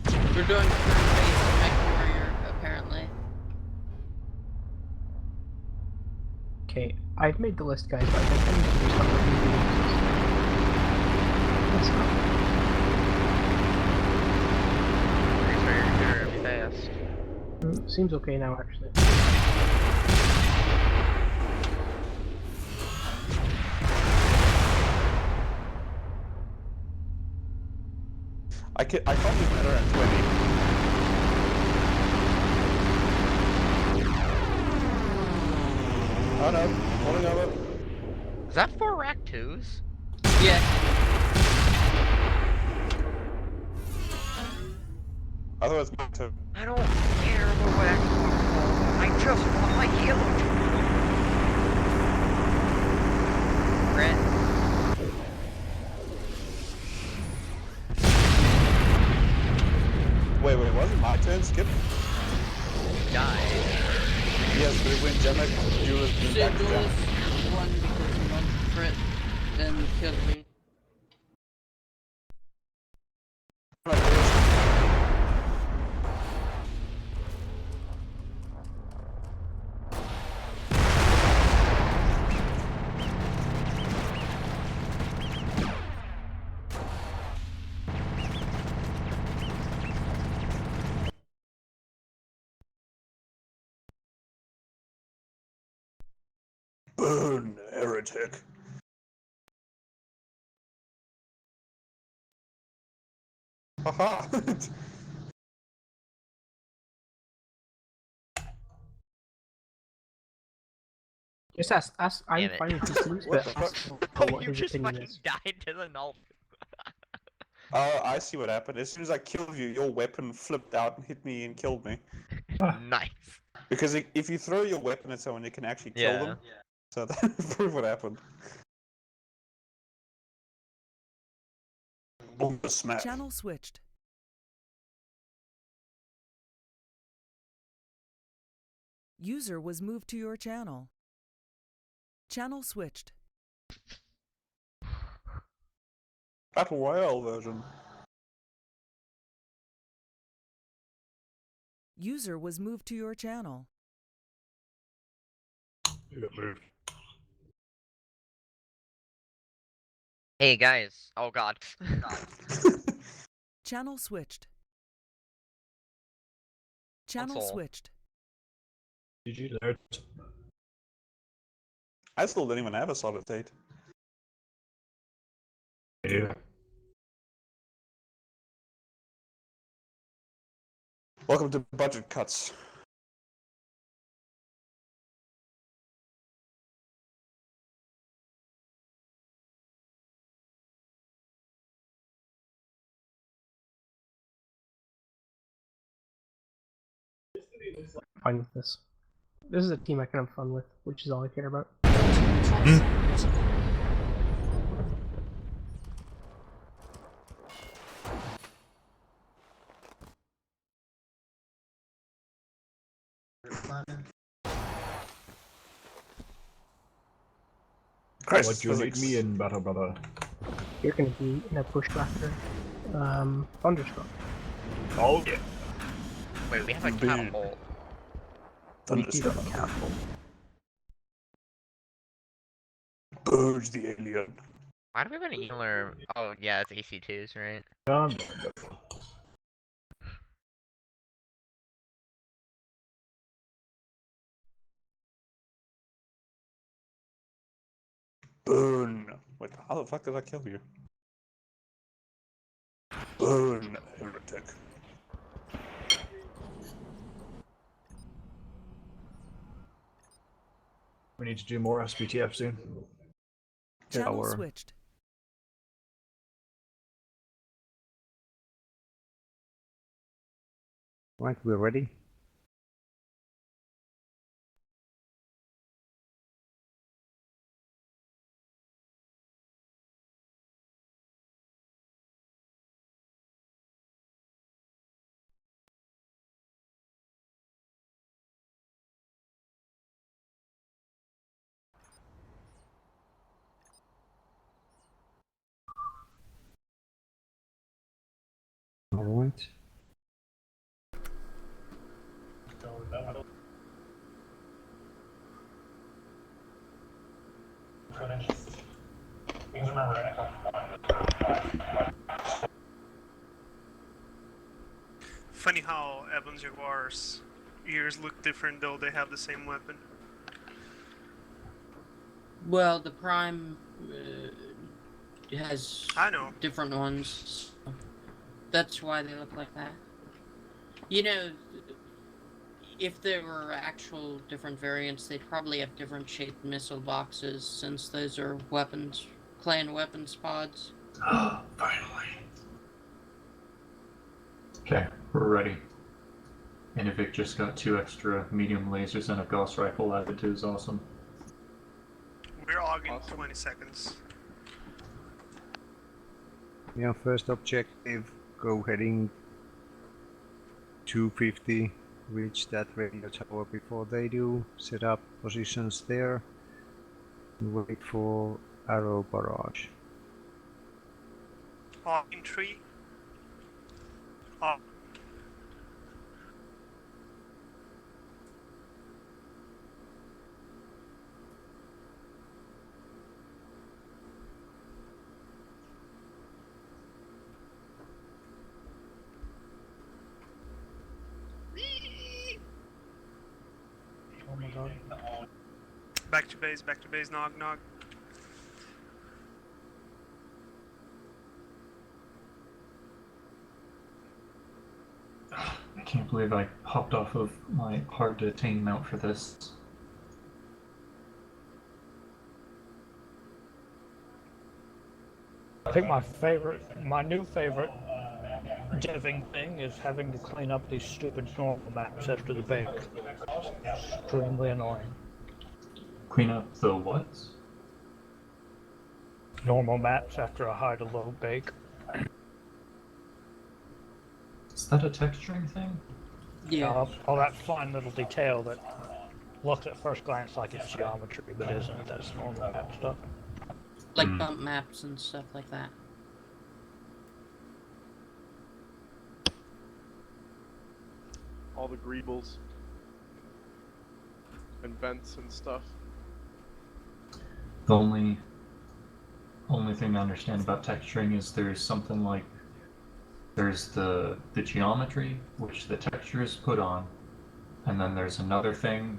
They're doing turn-based Mechwarrior, apparently. Okay, I've made the list, guys, but I think I need to do something. That's not. Pretty sure your computer will be fast. Seems okay now, actually. I can't do better at 20. Oh no, holding over. Is that 4 rack 2s? Yeah. I thought it was mine too. I don't care about what I just want my healer. Red. Wait, was it my turn? Skip? Die. Yes, but when Gemma Julius blew back to Julius Gemma. won because he won crit and killed me. Burn, heretic. Haha. Just ask. I'm Damn it. fine with PCs, but ask Oh, what you his just opinion fucking is. died to the null. Oh, I see what happened. As soon as I killed you, your weapon flipped out and hit me and killed me. Nice. Because if you throw your weapon at someone, you can actually kill them. So that prove what happened. Boom, smash. Channel switched. User was moved to your channel. Channel switched. Battle Royale version. User was moved to your channel. Hey guys. Oh god. Channel switched. Channel Console. switched. GG there. I still don't even have a solid date. Yeah. Welcome to budget cuts. Fine with this. This is a team I can have fun with, which is all I care about. Christ, What you need me in, brother? You're gonna be in a bushwhacker, thunderstruck. Oh yeah. Wait, we have a catapult. We do have a catapult. Purge the alien. Why do we have an healer? Oh yeah, it's AC2s, right? Burn. Wait, how the fuck did I kill you? Burn, heretic. We need to do more SBTF soon. Channel switched. Right, we're ready. All right. Funny how Evans Jaguar's ears look different though they have the same weapon. Well, the Prime has different ones. So that's why they look like that. You know, if there were actual different variants, they'd probably have different shaped missile boxes, since those are weapons, clan weapons pods. Finally. Okay, we're ready. Innovic just got 2 extra medium lasers and a Gauss rifle added to his awesome. We're auging 20 seconds. Yeah, first objective, go heading 250, reach that radio tower before they do, set up positions there, and wait for arrow barrage. Auging 3. Oh my god. Back to base, nog nog. I can't believe I hopped off of my hard to attain mount for this. I think my new favorite deving thing is having to clean up these stupid normal maps after the bake. Extremely annoying. Clean up the what? Normal maps after a high to low bake. Is that a texturing thing? Yeah. All that fine little detail that looks at first glance like it's geometry, but isn't. That's normal map stuff. Like bump maps and stuff like that. All the greebles and vents and stuff. The only thing I understand about texturing is there's something like there's the geometry which the texture is put on, and then there's another thing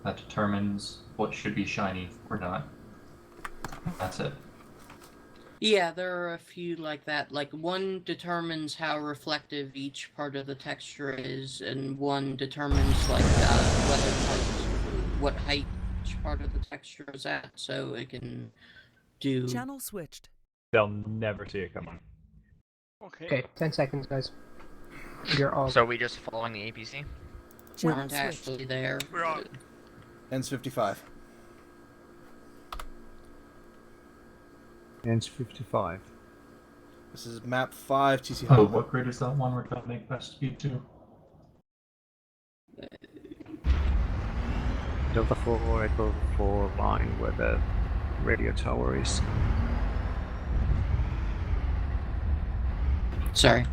that determines what should be shiny or not. That's it. Yeah, there are a few like that. Like, one determines how reflective each part of the texture is, and one determines, like, what height each part of the texture is at, so it can do... Channel switched. They'll never see it coming. Okay, 10 seconds, guys. You're all. So we just following the APC? We aren't actually there. We're on. Ends 55. Ends 55. This is map 5, TC Oh, Highway. what grade is that one we're trying to make best speed to? Delta 4, Echo 4 line where the radio tower is. Sorry.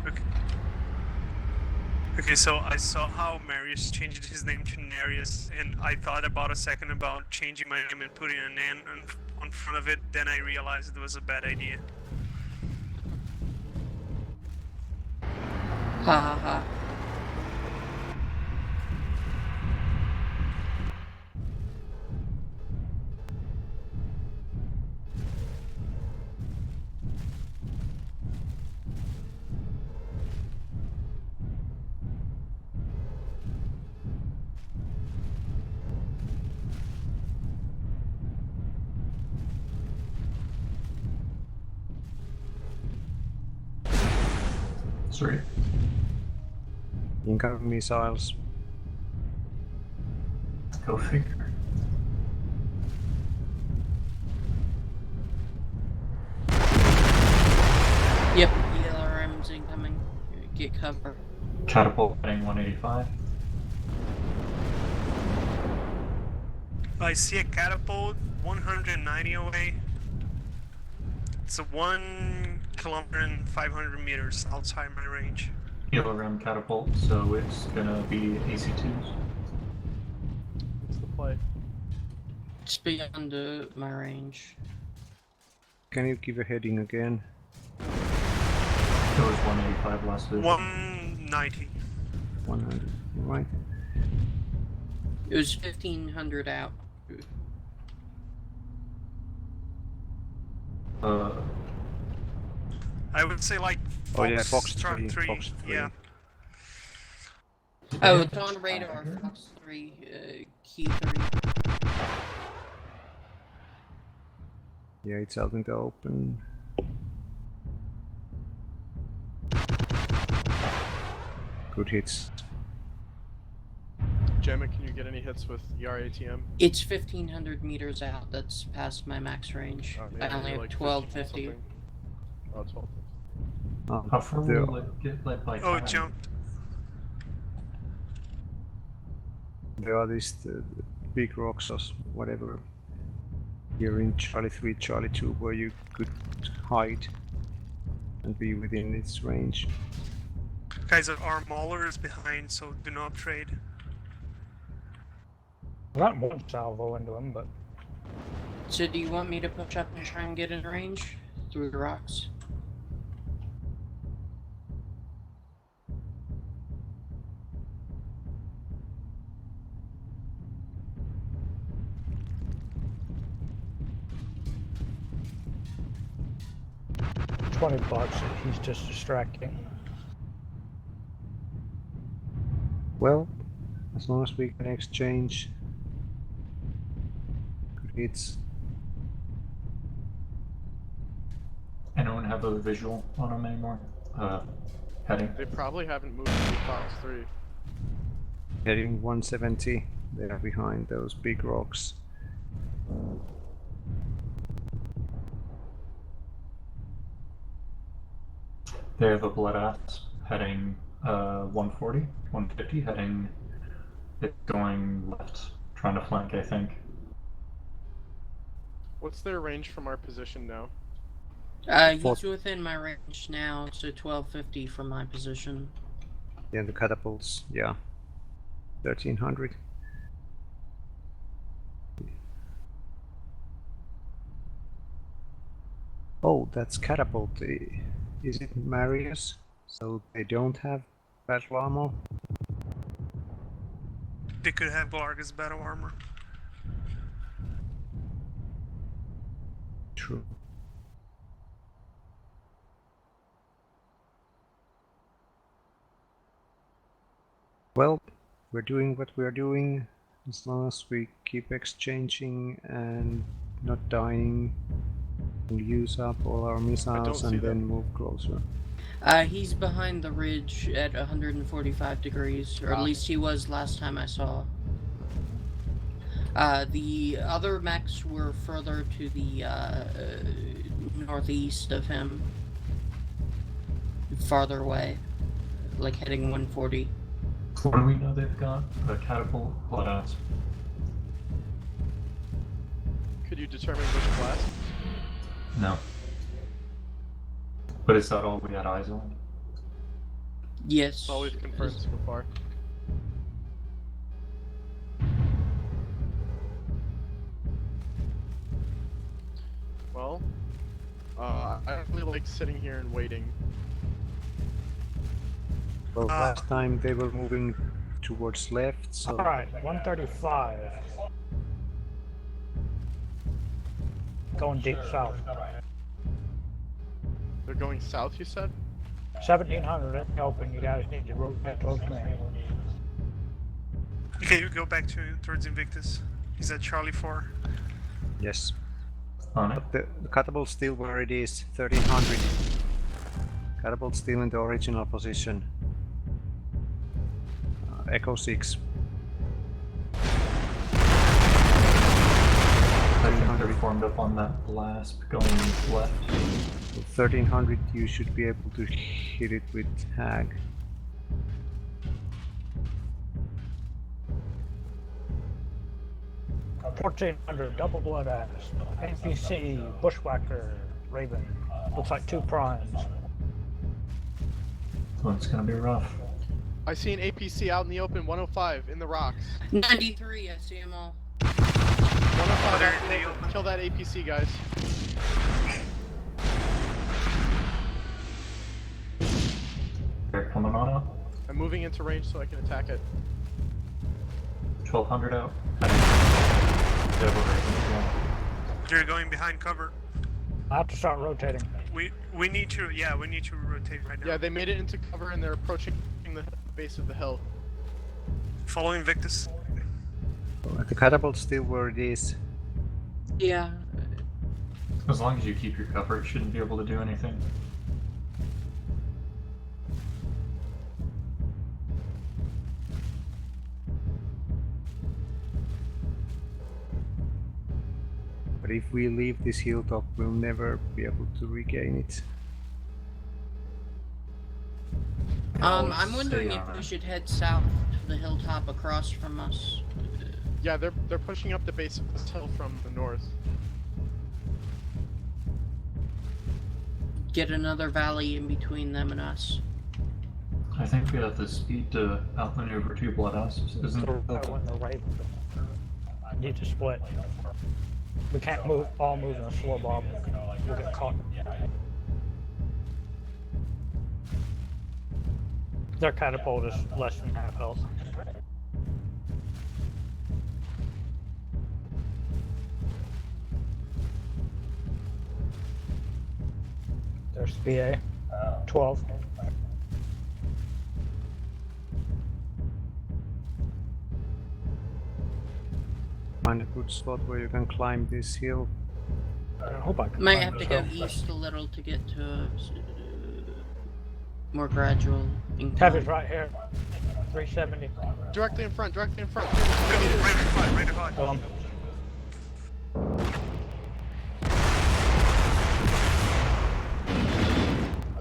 Okay, so I saw how Marius changed his name to Narius, and I thought about a second about changing my name and putting an N on front of it, then I realized it was a bad idea. Ha ha ha. Sorry. Incoming missiles. Go figure. Yep, ELRM's incoming. Get cover. Catapult heading 185. I see a catapult 190 away. It's a 1 kilometer and 500 meters outside my range. ELRM catapult, so it's gonna be AC2s. What's the play? It's beyond my range. Can you give a heading again? It was 185 last vision. 190. 100, right? It was 1500 out. I would say like Fox, Oh yeah, Fox 3. 3. Fox 3. Yeah. Oh, it's on radar. Fox 3, Key 3. Yeah, it's out in the open. Good hits. Gemma, can you get any hits with ER-ATM? It's 1500 meters out. That's past my max range. I only have 1250. Oh, 1250. How far will it get led by Oh, time? it jumped. There are these big rocks or whatever here in Charlie 3, Charlie 2 where you could hide and be within its range. Guys, our mauler is behind, so do not trade. That one salvo into him, but So do you want me to push up and try and get in range through the rocks? $20 if he's just distracting. Well, as long as we can exchange good hits. Anyone have a visual on them anymore? Heading. They probably haven't moved to Fox 3. Heading 170, they are behind those big rocks. They have a blood ass heading 140, 150, heading. It's going left, trying to flank, I think. What's their range from our position now? He's within my range now, so 1250 from my position. Yeah, the catapults, yeah. 1300. Oh, that's catapult. Is it Marius? So they don't have battle armor? They could have Glarga's battle armor. True. Well, we're doing what we're doing. As long as we keep exchanging and not dying, we'll use up all our missiles and then move closer. He's behind the ridge at 145 degrees, or at least he was last time I saw. The other mechs were further to the northeast of him. Farther away, like heading 140. What do we know they've got? A catapult, blood ass. Could you determine which class? No. But is that all we had eyes on? Yes. It's all we've confirmed so far. Well, I really like sitting here and waiting. Well, last time they were moving towards left, so... Alright, 135. Going deep south. They're going south, you said? 1700 ain't open, you guys need to rotate towards me. Okay, you go back towards Invictus. He's at Charlie 4. Yes. On it. But the catapult still where it is, 1300. Catapult still in the original position. Echo 6. I think they're formed up on that blast going left. 1300, you should be able to hit it with Hag. $1,400 double blood ass. NPC, bushwhacker, raven. Looks like 2 primes. So it's gonna be rough. I see an APC out in the open, 105 in the rocks. 93, I see them all. 105 out in the open. Kill that APC, guys. They're coming on up. I'm moving into range so I can attack it. 1200 out. They're going behind cover. I have to start rotating. We need to rotate right now. Yeah, they made it into cover and they're approaching the base of the hill. Following Victus. The catapult's still where it is. Yeah. As long as you keep your cover, it shouldn't be able to do anything. But if we leave this hilltop, we'll never be able to regain it. I'm wondering if we should head south to the hilltop across from us. Yeah, they're pushing up the base of this hill from the north. Get another valley in between them and us. I think we have the speed to outmaneuver 2 blood asses, isn't it? I need to split. We can't all move in a slow bob. We'll get caught. Their catapult is less than half health. There's BA. 12. Find a good spot where you can climb this hill. I hope I can. Might have to go east a little to get to a more gradual incline. Heavy's right here. 370. Directly in front, directly in front. Right behind.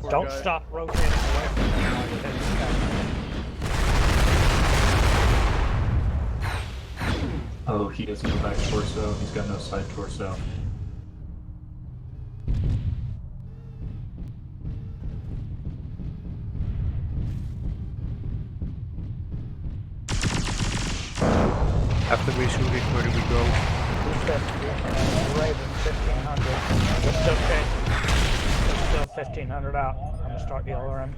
Don't stop rotating away from the Oh, he doesn't go back torso. He's got no side torso. After we shoot it, where do we go? Raven 1500. We're still okay. We're still 1500 out. I'm gonna start the LRM.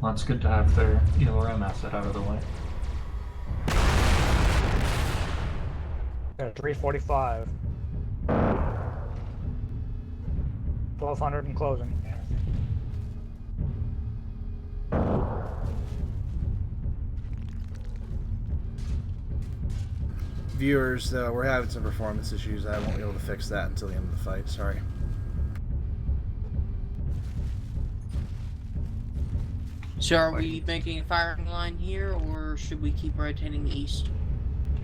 Well, it's good to have their ELRM asset out of the way. Got 345. 1200 and closing. Viewers, we're having some performance issues. I won't be able to fix that until the end of the fight. Sorry. So are we making a firing line here, or should we keep rotating east?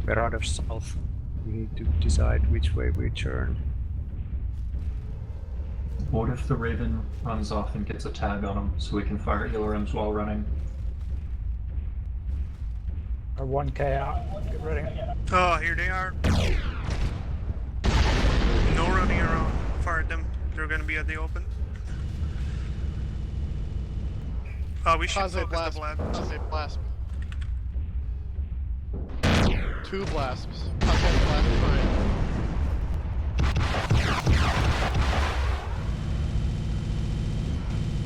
We're out of south. We need to decide which way we turn. What if the Raven runs off and gets a tag on him so we can fire ELRMs while running? Or 1K out. Get ready. Oh, here they are. No running around. Fired them. They're gonna be at the open. We should focus blast. the blast. Kaze blast. 2 blasts. Kaze blast prime.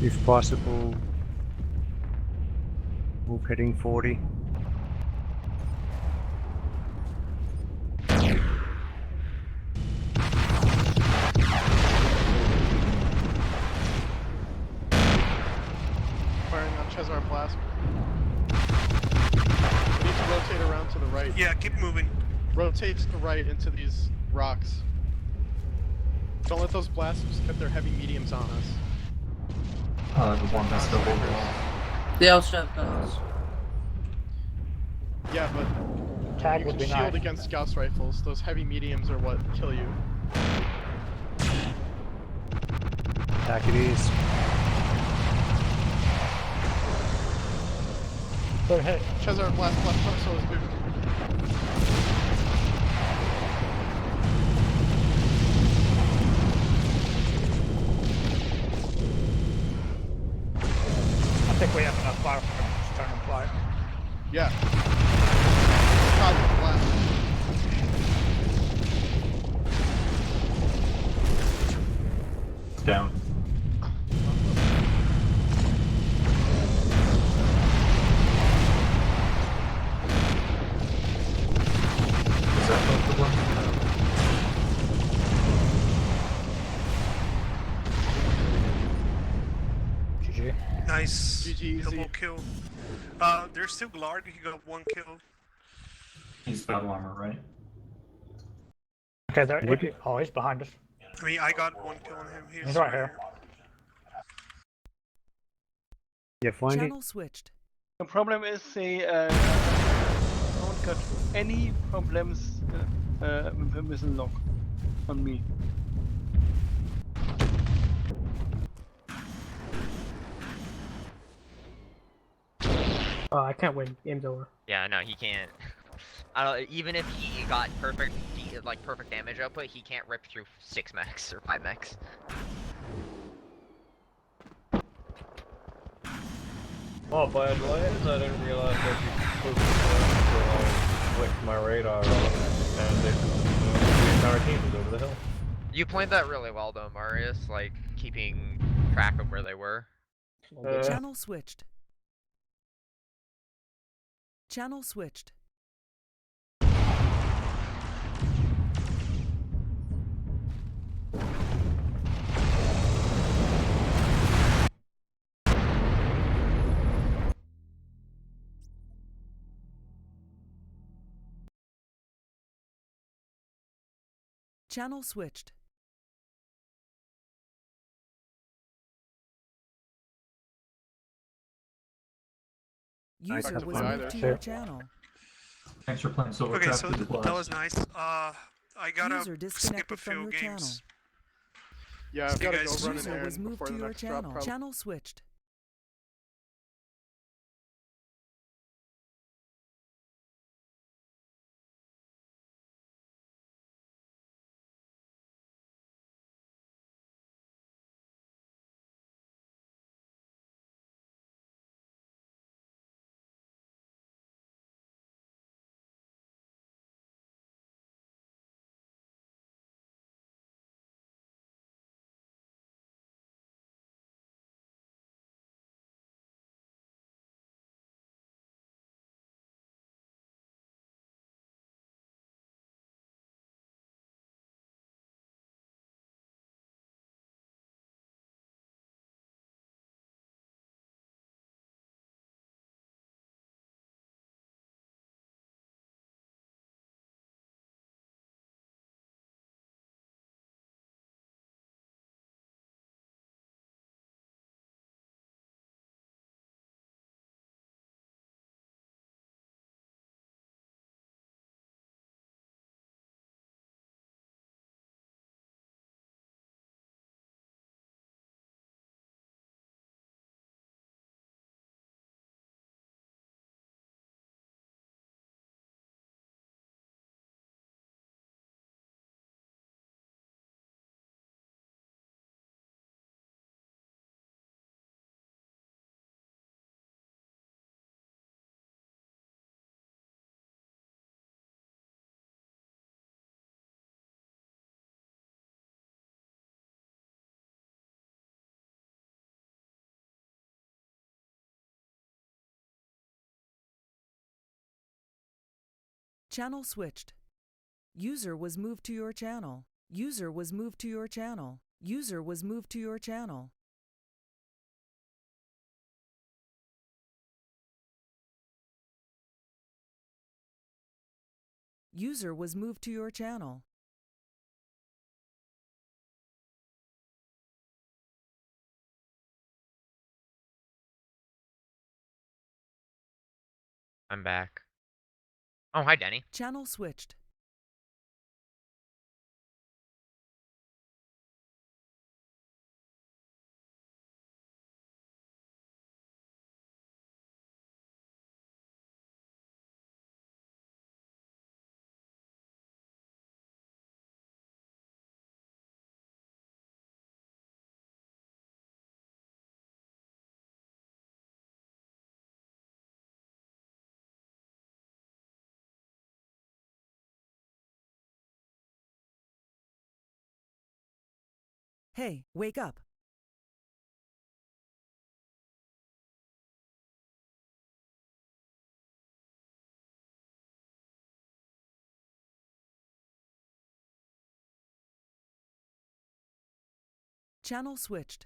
If possible, move heading 40. Firing on Cesar blast. We need to rotate around to the right. Yeah, keep moving. Rotate to the right into these rocks. Don't let those blasts get their heavy mediums on us. The one that's double barrel. They also have guns. Yeah, but Tag you would can be shield nice. against Gauss rifles. Those heavy mediums are what kill you. Attack it is. Good hit. Chezar, blast, torso is good. I think we have enough fire to turn and fly. Yeah. Stop the blast. Down. Is that both the one? GG. Nice. GG, easy. Double kill. There's still Glarg, he got 1 kill. He's battle armor, right? Okay, there. Oh, he's behind us. I mean, I got 1 kill on him. He's right here. Yeah, find it. Channel switched. The problem is they don't got any problems with the missile lock on me. Oh, I can't win. Game's over. Yeah, no, he can't. I don't. Even if he got perfect damage output, he can't rip through 6 mechs or 5 mechs. Oh, by the way, I didn't realize that you could flicked my radar off, and the entire team was over the hill. You played that really well though, Marius, like keeping track of where they were. Channel switched. Channel switched. Channel switched. User was moved to your channel. Thanks for playing Silver Okay, Craft so with the blast. that was nice. I gotta User skip a disconnected from few your games. channel. Yeah, I've gotta go run an User errand was moved before to the your next drop. channel. Probably. Channel switched. Channel switched. User was moved to your channel. User was moved to your channel. User was moved to your channel. User was moved to your channel. I'm back. Oh, hi, Denny. Channel switched. Hey, wake up. Channel switched.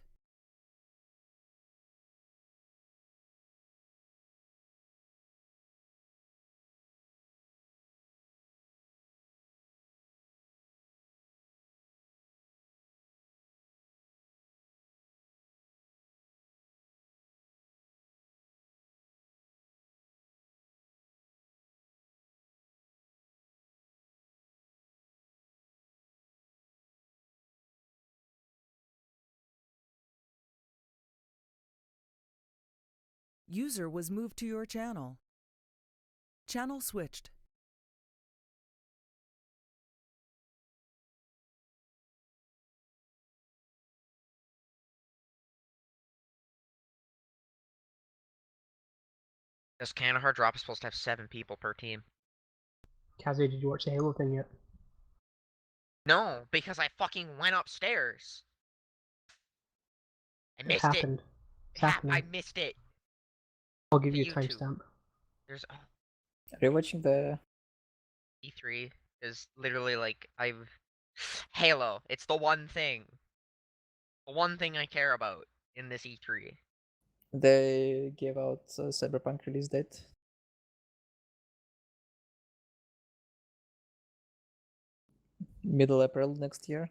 User was moved to your channel. Channel switched. This Kandahar drop is supposed to have 7 people per team. Kazi, did you watch the Halo thing yet? No, because I fucking went upstairs. I It missed happened. It's happening. I missed it. I'll give The you a YouTube. timestamp. There's Are you watching the E3 is literally like Halo. It's the one thing. The one thing I care about in this E3. They gave out a Cyberpunk release date. Middle April next year.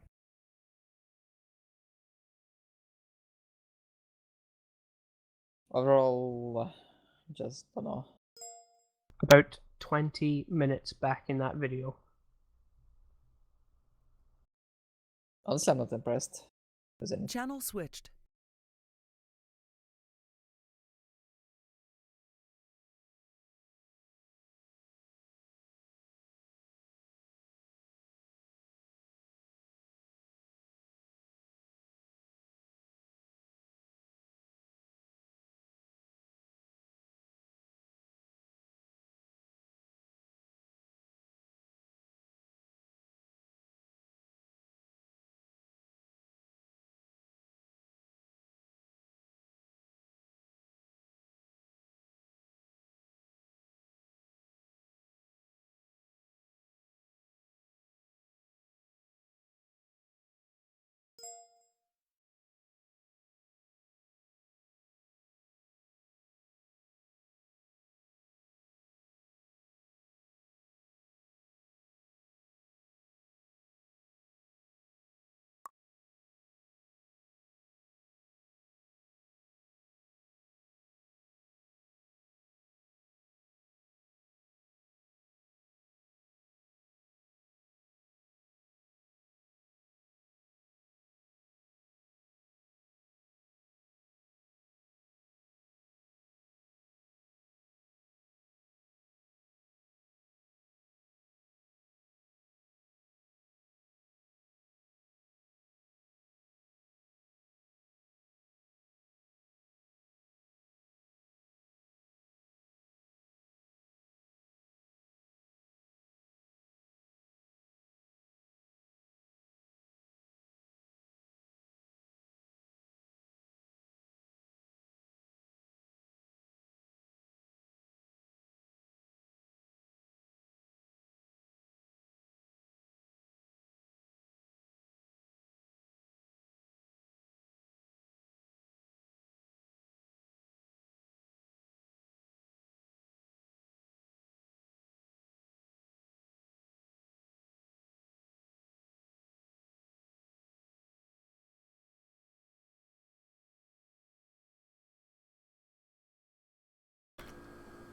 Overall, just don't know. About 20 minutes back in that video. Honestly, I'm not impressed. Channel switched.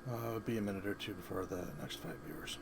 It'll be a minute or two before the next 5 viewers.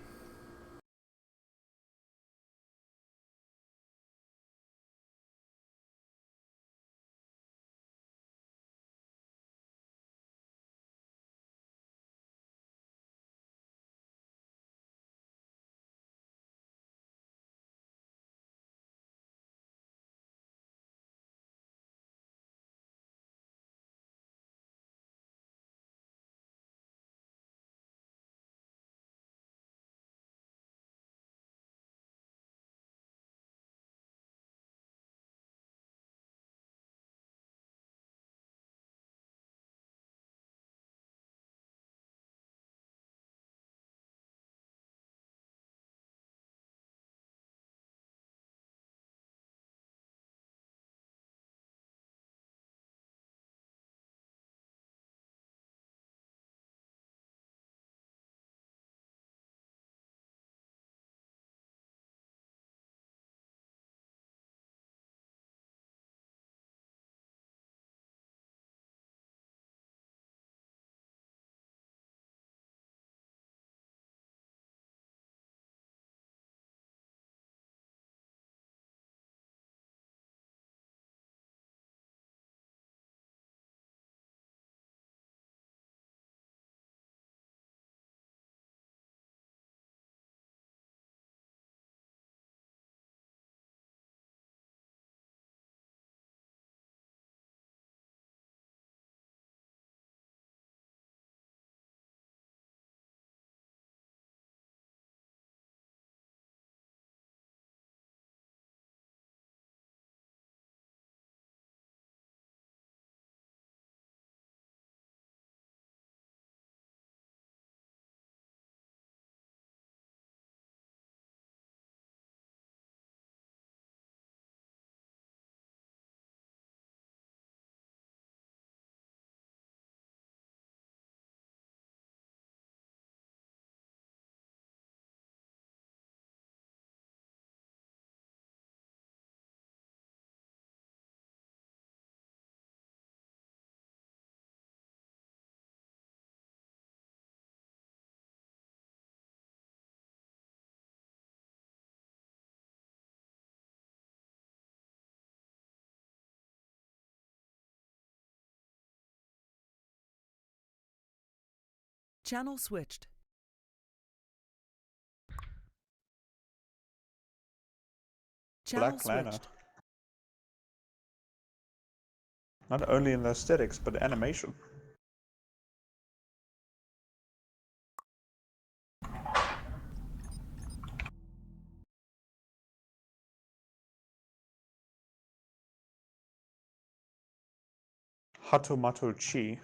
Channel switched. Channel Black Lana. switched. Not only in the aesthetics, but the animation. Hatomato Chi.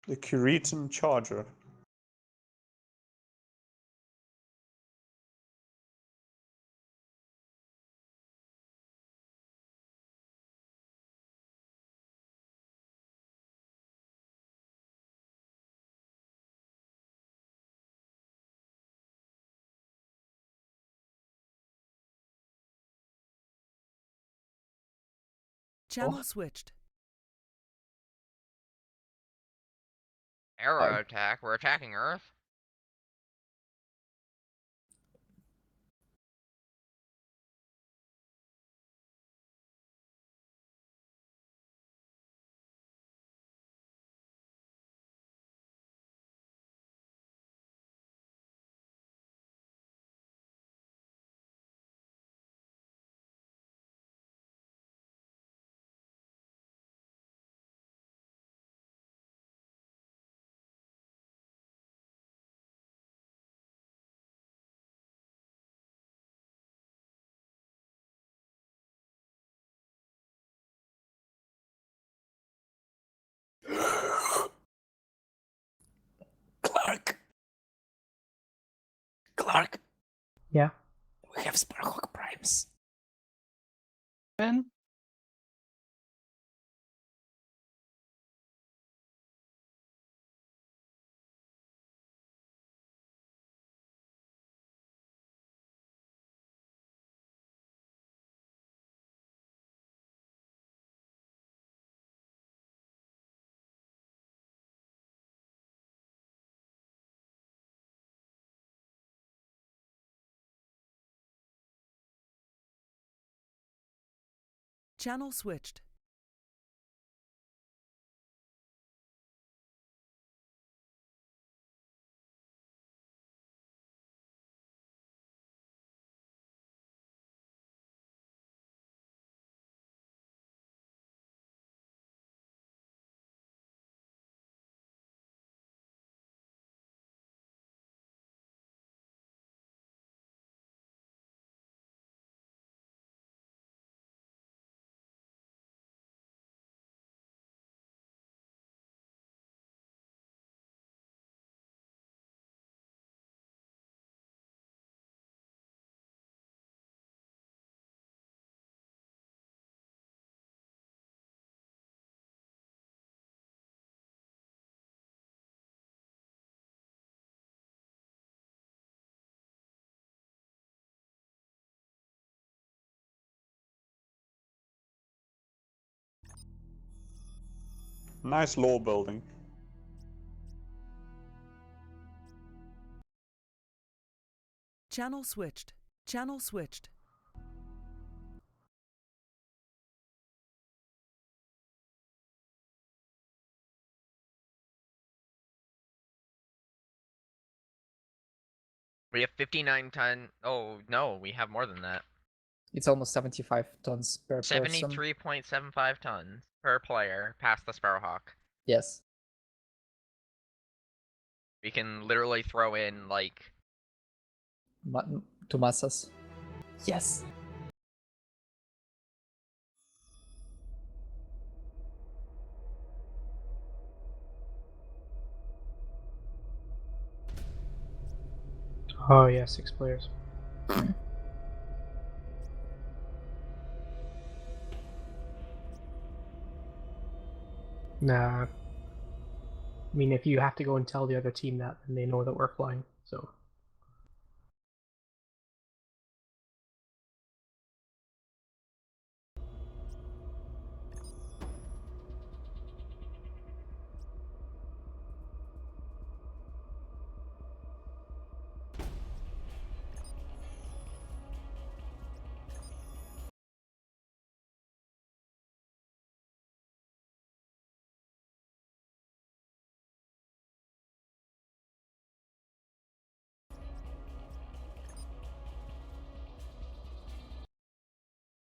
The Curitan Charger. Channel switched. Arrow attack? We're attacking Earth? Clark, Yeah. we have Sparkle Primes. Ben? Channel switched. Nice law building. Channel switched. Channel switched. We have 59 ton. Oh no, we have more than that. It's almost 75 tons per person. 73.75 tons per player past the Sparrowhawk. Yes. We can literally throw in like Two massas. Yes. Oh yeah, 6 players. Nah. I mean, if you have to go and tell the other team that, then they know that we're flying, so.